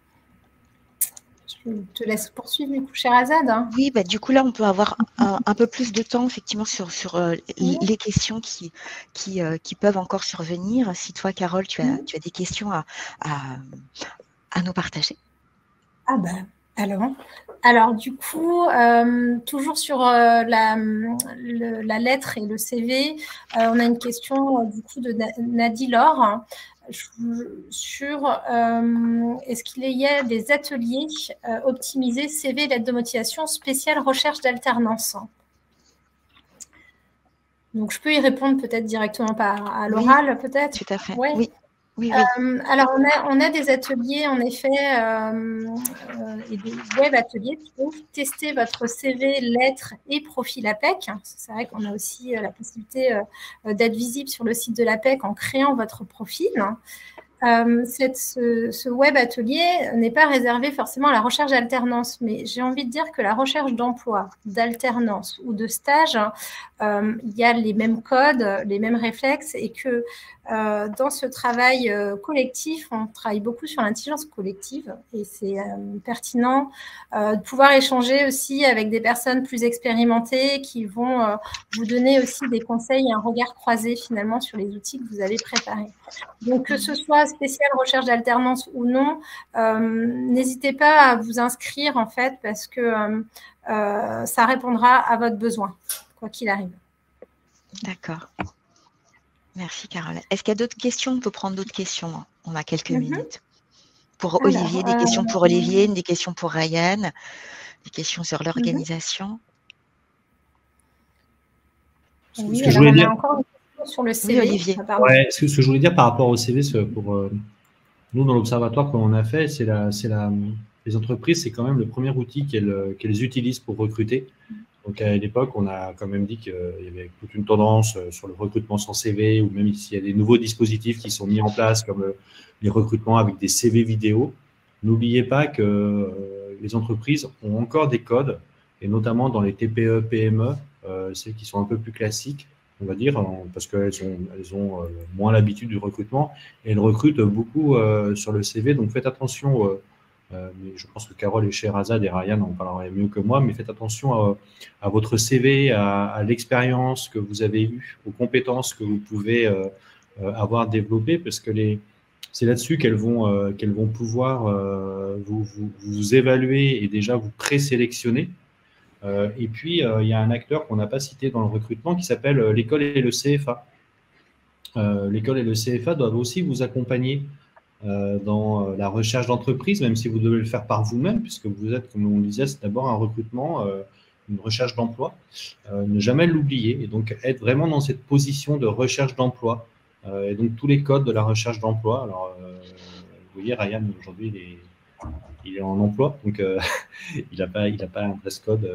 Je te laisse poursuivre, du coup, Sherazade. Oui, du coup, là, on peut avoir un peu plus de temps, effectivement, sur les questions qui peuvent encore survenir. Si toi, Carole, tu as des questions à nous partager. Alors, du coup, toujours sur la lettre et le CV, on a une question du coup de Nadi Laure sur est-ce qu'il y a des ateliers optimisés CV, lettre de motivation spéciale recherche d'alternance? Donc, je peux y répondre peut-être directement à l'oral, peut-être. Tout à fait. Ouais. Oui. Oui. Alors, on a des ateliers, en effet, et des web ateliers pour tester votre CV, lettres et profil APEC. C'est vrai qu'on a aussi la possibilité d'être visible sur le site de l'APEC en créant votre profil. Ce web atelier n'est pas réservé forcément à la recherche d'alternance, mais j'ai envie de dire que la recherche d'emploi, d'alternance ou de stage, il y a les mêmes codes, les mêmes réflexes, et que dans ce travail collectif, on travaille beaucoup sur l'intelligence collective, et c'est pertinent de pouvoir échanger aussi avec des personnes plus expérimentées qui vont vous donner aussi des conseils et un regard croisé finalement sur les outils que vous avez préparés. Donc, que ce soit spécial recherche d'alternance ou non, n'hésitez pas à vous inscrire en fait, parce que ça répondra à votre besoin, quoi qu'il arrive. D'accord. Merci, Carole. Est-ce qu'il y a d'autres questions? On peut prendre d'autres questions. On a quelques minutes. Pour Olivier, des questions pour Olivier, des questions pour Ryan, des questions sur l'organisation. Oui, alors on a encore une question sur le CV. Oui, Olivier. Ouais, ce que je voulais dire par rapport au CV, pour nous, dans l'observatoire qu'on a fait, les entreprises, c'est quand même le premier outil qu'elles utilisent pour recruter. Donc, à l'époque, on a quand même dit qu'il y avait toute une tendance sur le recrutement sans CV, ou même s'il y a des nouveaux dispositifs qui sont mis en place, comme les recrutements avec des CV vidéo. N'oubliez pas que les entreprises ont encore des codes, et notamment dans les TPE, PME, celles qui sont un peu plus classiques, on va dire, parce qu'elles ont moins l'habitude du recrutement, et elles recrutent beaucoup sur le CV. Donc, faites attention. Mais je pense que Carole et Sherazade et Ryan en parleraient mieux que moi, mais faites attention à votre CV, à l'expérience que vous avez eue, aux compétences que vous pouvez avoir développées, parce que c'est là-dessus qu'elles vont pouvoir vous évaluer et déjà vous présélectionner. Et puis, il y a un acteur qu'on n'a pas cité dans le recrutement qui s'appelle l'école et le CFA. L'école et le CFA doivent aussi vous accompagner dans la recherche d'entreprise, même si vous devez le faire par vous-même, puisque vous êtes, comme on le disait, c'est d'abord un recrutement, une recherche d'emploi. Ne jamais l'oublier, et donc être vraiment dans cette position de recherche d'emploi. Et donc tous les codes de la recherche d'emploi. Alors, vous voyez, Ryan, aujourd'hui, il est en emploi, donc il n'a pas un dress code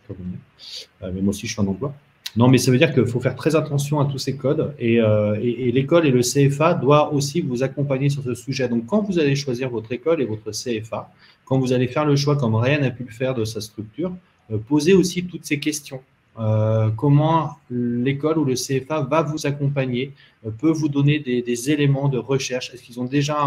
comme nous. Mais moi aussi, je suis en emploi. Non, mais ça veut dire qu'il faut faire très attention à tous ces codes, et l'école et le CFA doivent aussi vous accompagner sur ce sujet. Donc, quand vous allez choisir votre école et votre CFA, quand vous allez faire le choix, comme Ryan a pu le faire de sa structure, posez aussi toutes ces questions. Comment l'école ou le CFA va vous accompagner, peut vous donner des éléments de recherche? Est-ce qu'ils ont déjà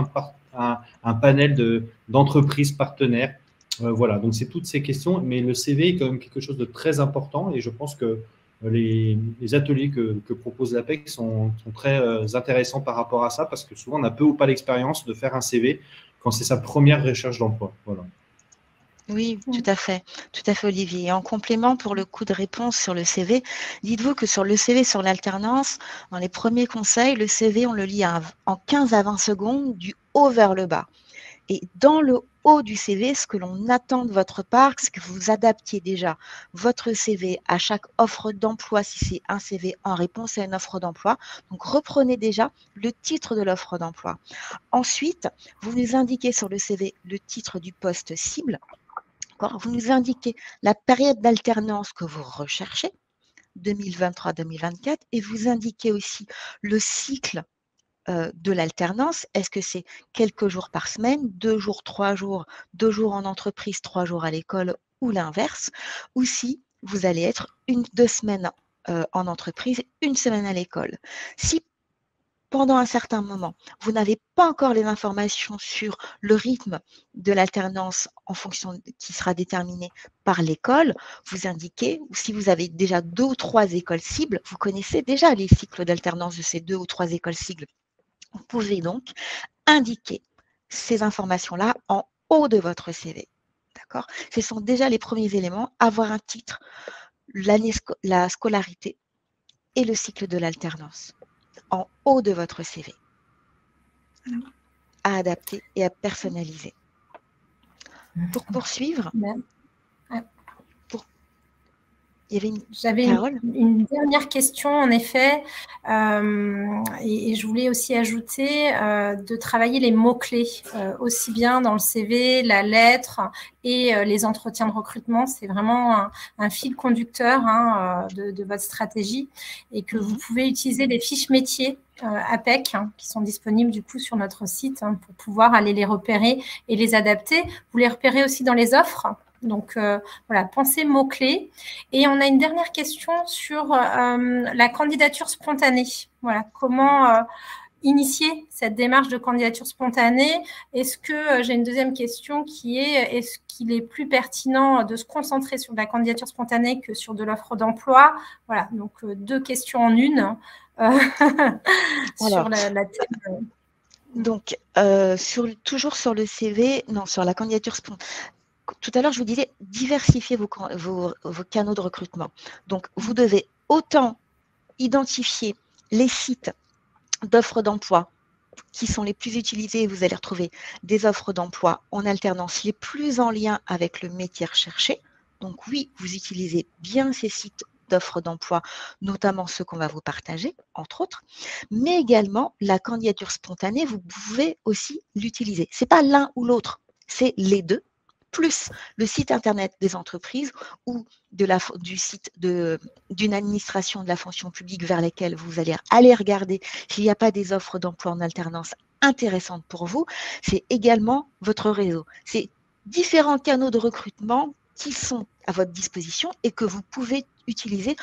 un panel d'entreprises partenaires? Voilà, donc c'est toutes ces questions, mais le CV est quand même quelque chose de très important, et je pense que les ateliers que propose l'APEC sont très intéressants par rapport à ça, parce que souvent on n'a peu ou pas l'expérience de faire un CV quand c'est sa première recherche d'emploi. Voilà. Oui, tout à fait, Olivier. Et en complément, pour le coup de réponse sur le CV, dites-vous que sur le CV, sur l'alternance, dans les premiers conseils, le CV, on le lit en 15 à 20 secondes, du haut vers le bas. Et dans le haut du CV, ce que l'on attend de votre part, c'est que vous adaptiez déjà votre CV à chaque offre d'emploi, si c'est un CV en réponse à une offre d'emploi. Donc, reprenez déjà le titre de l'offre d'emploi. Ensuite, vous nous indiquez sur le CV le titre du poste cible. Vous nous indiquez la période d'alternance que vous recherchez, 2023-2024, et vous indiquez aussi le cycle de l'alternance. Est-ce que c'est quelques jours par semaine, 2 jours, 3 jours, 2 jours en entreprise, 3 jours à l'école, ou l'inverse, ou si vous allez être 2 semaines en entreprise, 1 semaine à l'école. Si pendant un certain moment, vous n'avez pas encore les informations sur le rythme de l'alternance en fonction qui sera déterminé par l'école, vous indiquez, ou si vous avez déjà 2 ou 3 écoles cibles, vous connaissez déjà les cycles d'alternance de ces 2 ou 3 écoles cibles. Vous pouvez donc indiquer ces informations-là en haut de votre CV. d'accord? Ce sont déjà les premiers éléments, avoir un titre, la scolarité et le cycle de l'alternance en haut de votre CV, à adapter et à personnaliser. Pour poursuivre, il y avait J'avais une dernière question, en effet, et je voulais aussi ajouter de travailler les mots-clés, aussi bien dans le CV, la lettre et les entretiens de recrutement. C'est vraiment un fil conducteur de votre stratégie, et que vous pouvez utiliser les fiches métiers APEC qui sont disponibles du coup sur notre site pour pouvoir aller les repérer et les adapter. Vous les repérez aussi dans les offres. Donc, voilà, pensez mots-clés. Et on a une dernière question sur la candidature spontanée. Voilà, comment initier cette démarche de candidature spontanée? Est-ce que, j'ai une deuxième question qui est, est-ce qu'il est plus pertinent de se concentrer sur de la candidature spontanée que sur de l'offre d'emploi? Voilà, donc 2 questions en une sur la thème. Donc, toujours sur le CV, non, sur la candidature spontanée. Tout à l'heure, je vous disais, diversifier vos canaux de recrutement. Donc, vous devez autant identifier les sites d'offres d'emploi qui sont les plus utilisés. Vous allez retrouver des offres d'emploi en alternance les plus en lien avec le métier recherché. Donc, oui, vous utilisez bien ces sites d'offres d'emploi, notamment ceux qu'on va vous partager, entre autres. Mais également, la candidature spontanée, vous pouvez aussi l'utiliser. Ce n'est pas l'un ou l'autre, c'est les deux, plus le site internet des entreprises ou du site d'une administration de la fonction publique vers lesquelles vous allez aller regarder s'il n'y a pas des offres d'emploi en alternance intéressantes pour vous. C'est également votre réseau. C'est différents canaux de recrutement qui sont à votre disposition et que vous pouvez utiliser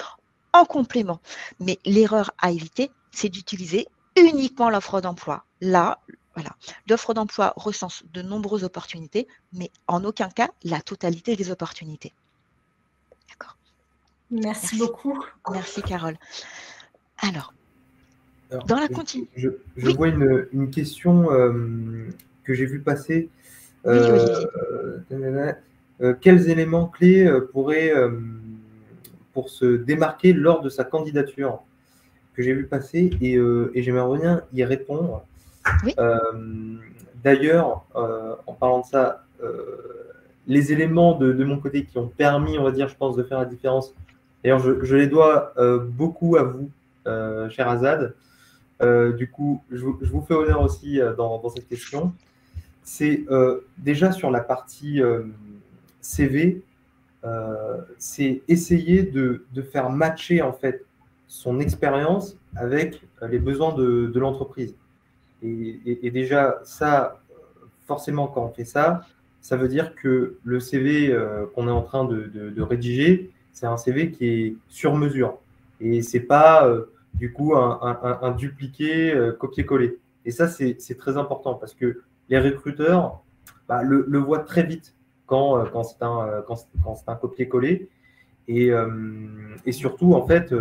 en complément. Mais l'erreur à éviter, c'est d'utiliser uniquement l'offre d'emploi. Là, voilà, l'offre d'emploi recense de nombreuses opportunités, mais en aucun cas la totalité des opportunités. D'accord. Merci beaucoup. Merci, Carole. Alors dans la continue. Je vois une question que j'ai vue passer. Oui, Olivier. Quels éléments clés pourraient, pour se démarquer lors de sa candidature, que j'ai vu passer, et j'aimerais bien y répondre. Oui. D'ailleurs, en parlant de ça, les éléments de mon côté qui ont permis, on va dire, je pense, de faire la différence, d'ailleurs, je les dois beaucoup à vous, cher Azad. Du coup, je vous fais honneur aussi dans cette question. C'est déjà sur la partie CV, c'est essayer de faire matcher en fait son expérience avec les besoins de l'entreprise. Et déjà, ça, forcément, quand on fait ça, ça veut dire que le CV qu'on est en train de rédiger, c'est un CV qui est sur mesure. Et ce n'est pas du coup un dupliqué copier-coller. Et ça, c'est très important parce que les recruteurs le voient très vite quand c'est un copier-coller. Et surtout, en fait,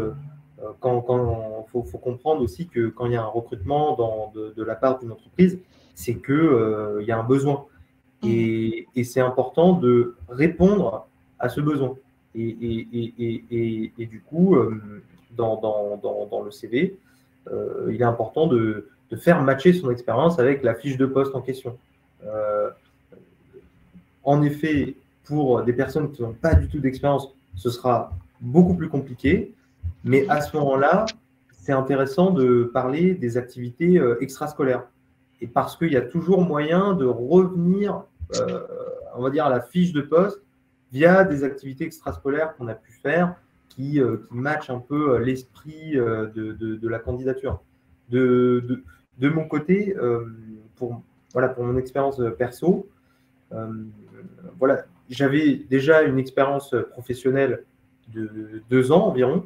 faut comprendre aussi que quand il y a un recrutement de la part d'une entreprise, c'est qu'il y a un besoin. Et c'est important de répondre à ce besoin. Et du coup, dans le CV, il est important de faire matcher son expérience avec la fiche de poste en question. En effet, pour des personnes qui n'ont pas du tout d'expérience, ce sera beaucoup plus compliqué. Mais à ce moment-là, c'est intéressant de parler des activités extrascolaires. Et parce qu'il y a toujours moyen de revenir, on va dire, à la fiche de poste via des activités extrascolaires qu'on a pu faire qui matchent un peu l'esprit de la candidature. De mon côté, pour mon expérience perso, j'avais déjà une expérience professionnelle de 2 ans environ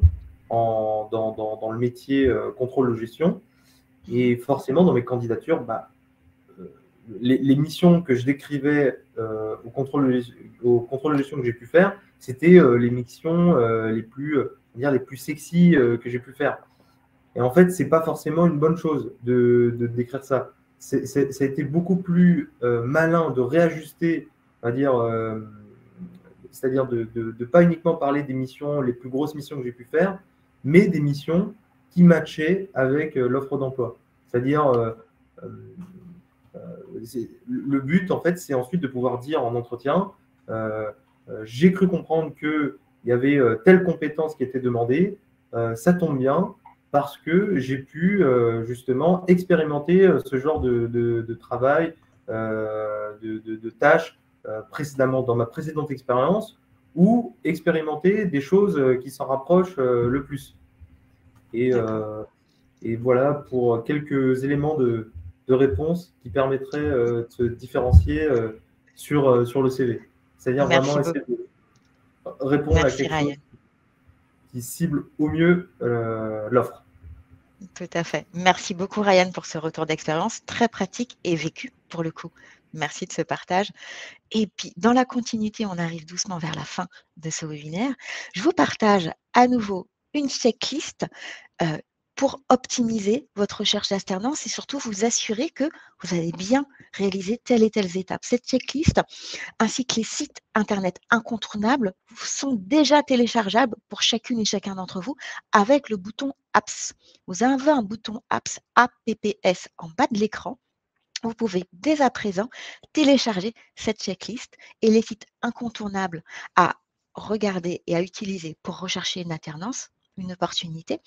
dans le métier contrôle de gestion. Et forcément, dans mes candidatures, les missions que je décrivais au contrôle de gestion que j'ai pu faire, c'était les missions les plus sexy que j'ai pu faire. Et en fait, ce n'est pas forcément une bonne chose de décrire ça. Ça a été beaucoup plus malin de réajuster, on va dire, c'est-à-dire de pas uniquement parler des missions, les plus grosses missions que j'ai pu faire, mais des missions qui matchaient avec l'offre d'emploi. C'est-à-dire, le but, en fait, c'est ensuite de pouvoir dire en entretien, j'ai cru comprendre qu'il y avait telle compétence qui était demandée, ça tombe bien, parce que j'ai pu justement expérimenter ce genre de travail, de tâches précédemment dans ma précédente expérience, ou expérimenter des choses qui s'en rapprochent le plus. Et voilà pour quelques éléments de réponse qui permettraient de se différencier sur le CV. C'est-à-dire vraiment essayer de répondre à quelque chose qui cible au mieux l'offre. Tout à fait. Merci beaucoup, Ryan, pour ce retour d'expérience très pratique et vécu pour le coup. Merci de ce partage. Et puis, dans la continuité, on arrive doucement vers la fin de ce webinaire. Je vous partage à nouveau une checklist pour optimiser votre recherche d'alternance et surtout vous assurer que vous avez bien réalisé telle et telle étape. Cette checklist, ainsi que les sites Internet incontournables, sont déjà téléchargeables pour chacune et chacun d'entre vous avec le bouton Apps. Vous avez un bouton Apps, APPS, en bas de l'écran. Vous pouvez dès à présent télécharger cette checklist et les sites incontournables à regarder et à utiliser pour rechercher une alternance, une opportunité.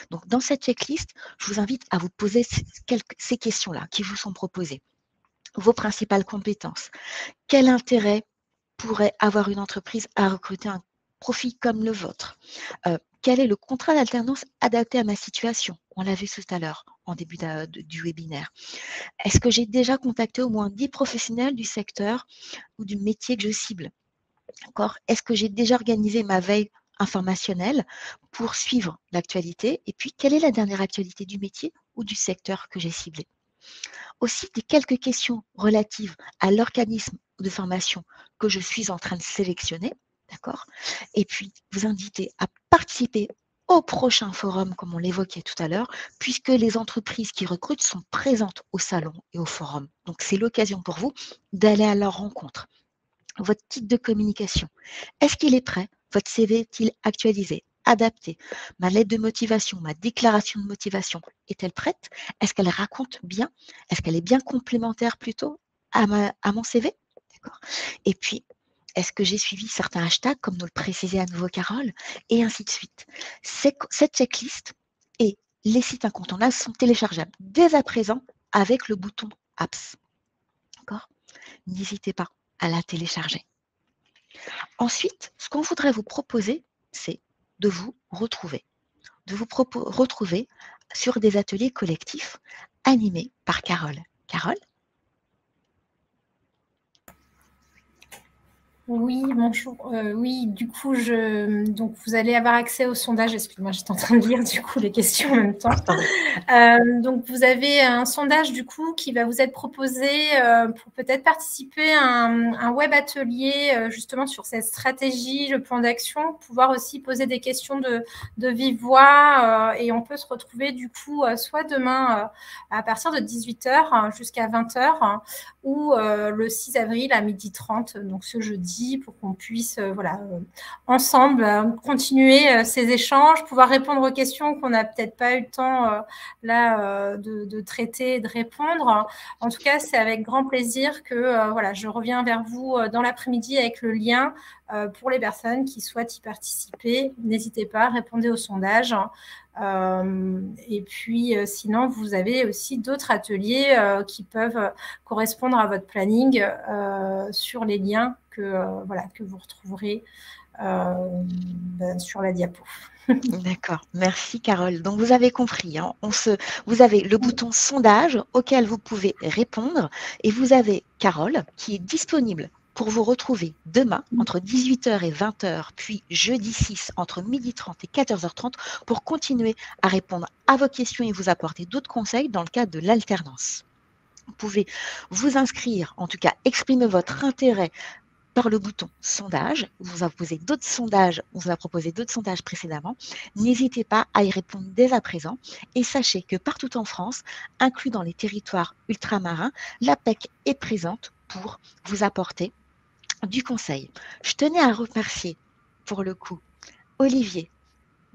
Donc, dans cette checklist, je vous invite à vous poser ces questions-là qui vous sont proposées. Vos principales compétences. Quel intérêt pourrait avoir une entreprise à recruter un profil comme le vôtre? Quel est le contrat d'alternance adapté à ma situation? On l'a vu tout à l'heure en début du webinaire. Est-ce que j'ai déjà contacté au moins 10 professionnels du secteur ou du métier que je cible? Est-ce que j'ai déjà organisé ma veille informationnelle pour suivre l'actualité? Et puis, quelle est la dernière actualité du métier ou du secteur que j'ai ciblé? Aussi, des quelques questions relatives à l'organisme de formation que je suis en train de sélectionner, d'accord? Et puis, vous inviter à participer au prochain forum, comme on l'évoquait tout à l'heure, puisque les entreprises qui recrutent sont présentes au salon et au forum. Donc, c'est l'occasion pour vous d'aller à leur rencontre. Votre titre de communication, est-ce qu'il est prêt? Votre CV est-il actualisé, adapté? Ma lettre de motivation, ma déclaration de motivation, est-elle prête? Est-ce qu'elle raconte bien? Est-ce qu'elle est bien complémentaire plutôt à mon CV? D'accord. Et puis, est-ce que j'ai suivi certains hashtags, comme nous le précisait à nouveau Carole? Et ainsi de suite. Cette checklist et les sites incontournables sont téléchargeables dès à présent avec le bouton Apps. D'accord? N'hésitez pas à la télécharger. Ensuite, ce qu'on voudrait vous proposer, c'est de vous retrouver. De vous retrouver sur des ateliers collectifs animés par Carole. Carole? Oui, bonjour. Oui, du coup, donc vous allez avoir accès au sondage. Excuse-moi, j'étais en train de lire du coup les questions en même temps. Donc, vous avez un sondage du coup qui va vous être proposé pour peut-être participer à un web atelier justement sur cette stratégie, le plan d'action, pouvoir aussi poser des questions de vive voix et on peut se retrouver du coup soit demain à partir de 18h jusqu'à 20h ou le 6 avril à 12h30, donc ce jeudi, pour qu'on puisse ensemble continuer ces échanges, pouvoir répondre aux questions qu'on n'a peut-être pas eu le temps de traiter et de répondre. En tout cas, c'est avec grand plaisir que je reviens vers vous dans l'après-midi avec le lien pour les personnes qui souhaitent y participer. N'hésitez pas, répondez au sondage. Et puis, sinon, vous avez aussi d'autres ateliers qui peuvent correspondre à votre planning sur les liens que vous retrouverez sur la diapo. D'accord, merci Carole. Donc vous avez compris, hein, vous avez le bouton sondage auquel vous pouvez répondre et vous avez Carole qui est disponible pour vous retrouver demain entre 18h et 20h, puis jeudi 6 entre 12h30 et 14h30 pour continuer à répondre à vos questions et vous apporter d'autres conseils dans le cadre de l'alternance. Vous pouvez vous inscrire, en tout cas exprimer votre intérêt par le bouton sondage. On vous a proposé d'autres sondages, précédemment. N'hésitez pas à y répondre dès à présent et sachez que partout en France, inclus dans les territoires ultramarins, l'APEC est présente pour vous apporter du conseil. Je tenais à remercier, pour le coup, Olivier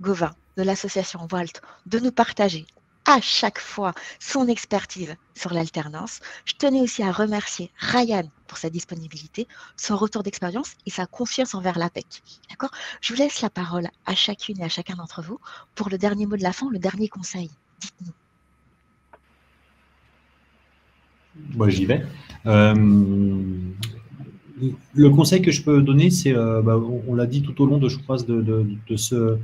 Gauvin de l'association Volt de nous partager à chaque fois son expertise sur l'alternance. Je tenais aussi à remercier Ryan pour sa disponibilité, son retour d'expérience et sa confiance envers l'APEC. D'accord ? Je vous laisse la parole à chacune et à chacun d'entre vous pour le dernier mot de la fin, le dernier conseil. Dites-nous. Moi, j'y vais. Le conseil que je peux donner, c'est, on l'a dit tout au long de, je crois, de ce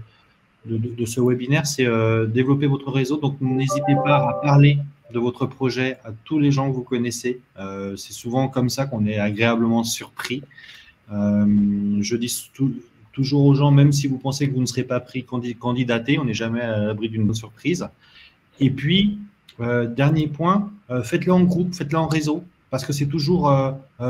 webinaire, c'est développer votre réseau. Donc, n'hésitez pas à parler de votre projet à tous les gens que vous connaissez. C'est souvent comme ça qu'on est agréablement surpris. Je dis toujours aux gens, même si vous pensez que vous ne serez pas pris candidaté, on n'est jamais à l'abri d'une bonne surprise. Et puis, dernier point, faites-le en groupe, faites-le en réseau, parce que c'est toujours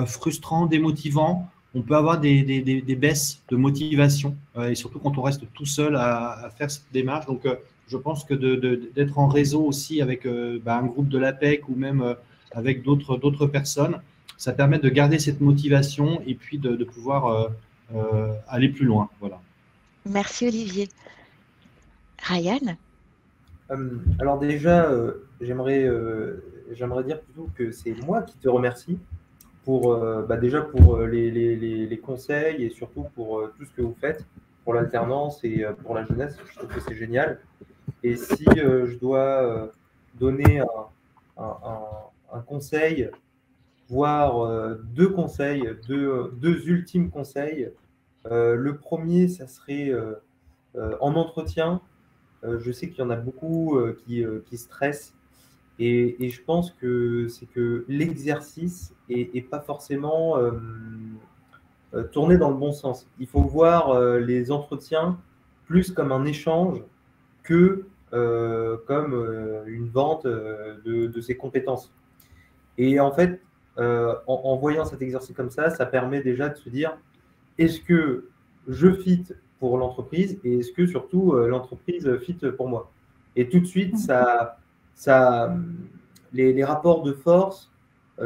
frustrant, démotivant. On peut avoir des baisses de motivation, et surtout quand on reste tout seul à faire cette démarche. Donc, je pense que d'être en réseau aussi avec un groupe de l'APEC ou même avec d'autres personnes, ça permet de garder cette motivation et puis de pouvoir aller plus loin. Voilà. Merci Olivier. Ryan ? Alors déjà, j'aimerais dire plutôt que c'est moi qui te remercie pour déjà pour les conseils et surtout pour tout ce que vous faites pour l'alternance et pour la jeunesse. Je trouve que c'est génial. Et si je dois donner un conseil, voire deux conseils, deux ultimes conseils, le premier, ça serait en entretien. Je sais qu'il y en a beaucoup qui stressent et je pense que c'est que l'exercice est pas forcément tourné dans le bon sens. Il faut voir les entretiens plus comme un échange que comme une vente de ses compétences. Et en fait, en voyant cet exercice comme ça permet déjà de se dire, est-ce que je fit pour l'entreprise et est-ce que surtout l'entreprise fit pour moi? Et tout de suite, les rapports de force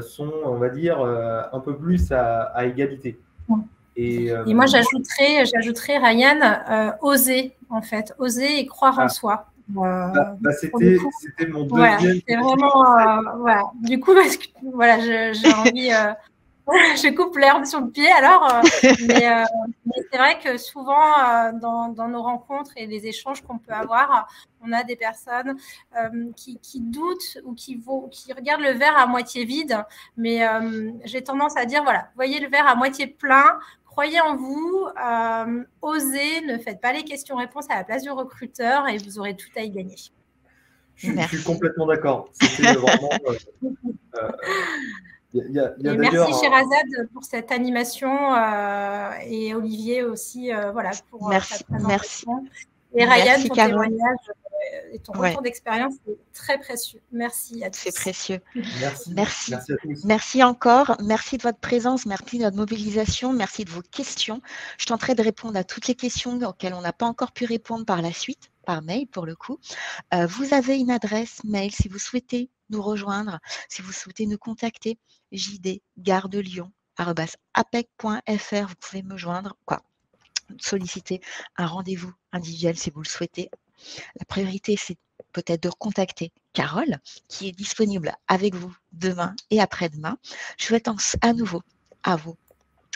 sont, on va dire, un peu plus à égalité. Et moi, j'ajouterais Ryan, oser, en fait, oser et croire en soi. C'était mon deuxième. Voilà, c'est vraiment, voilà. Du coup, parce que, voilà, j'ai envie, je coupe l'herbe sur le pied, alors, mais c'est vrai que souvent, dans nos rencontres et les échanges qu'on peut avoir, on a des personnes qui doutent ou qui regardent le verre à moitié vide, mais j'ai tendance à dire, voilà, voyez le verre à moitié plein, croyez en vous, osez, ne faites pas les questions-réponses à la place du recruteur et vous aurez tout à y gagner. Je suis complètement d'accord. C'était vraiment... merci Sherazade pour cette animation et Olivier aussi voilà, pour merci, ta présentation. Merci. Et Ryan, ton témoignage et ton retour d'expérience est très précieux. Merci à tous. C'est précieux. Merci à tous. Merci encore. Merci de votre présence. Merci de votre mobilisation. Merci de vos questions. Je tenterai de répondre à toutes les questions auxquelles on n'a pas encore pu répondre par la suite, par mail pour le coup. Vous avez une adresse mail si vous souhaitez nous rejoindre, si vous souhaitez nous contacter, jdgardelion@apec.fr. Vous pouvez me joindre, solliciter un rendez-vous individuel si vous le souhaitez. La priorité, c'est peut-être de contacter Carole, qui est disponible avec vous demain et après-demain. Je souhaite à nouveau à vous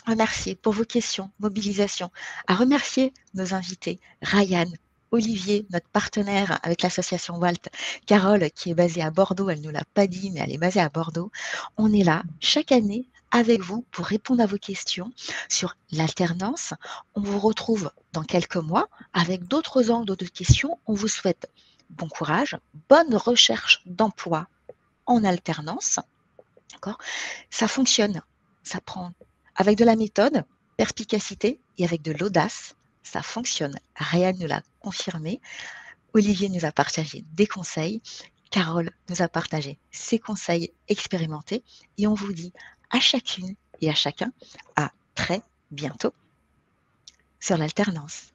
remercier pour vos questions, mobilisation, à remercier nos invités, Ryan, Olivier, notre partenaire avec l'association Volt, Carole, qui est basée à Bordeaux, elle ne nous l'a pas dit, mais elle est basée à Bordeaux. On est là chaque année avec vous pour répondre à vos questions sur l'alternance. On vous retrouve dans quelques mois avec d'autres angles, d'autres questions. On vous souhaite bon courage, bonne recherche d'emploi en alternance. D'accord ? Ça fonctionne, ça prend avec de la méthode, perspicacité et avec de l'audace. Ça fonctionne. Ryan nous l'a confirmé. Olivier nous a partagé des conseils. Carole nous a partagé ses conseils expérimentés. Et on vous dit à chacune et à chacun à très bientôt sur l'alternance.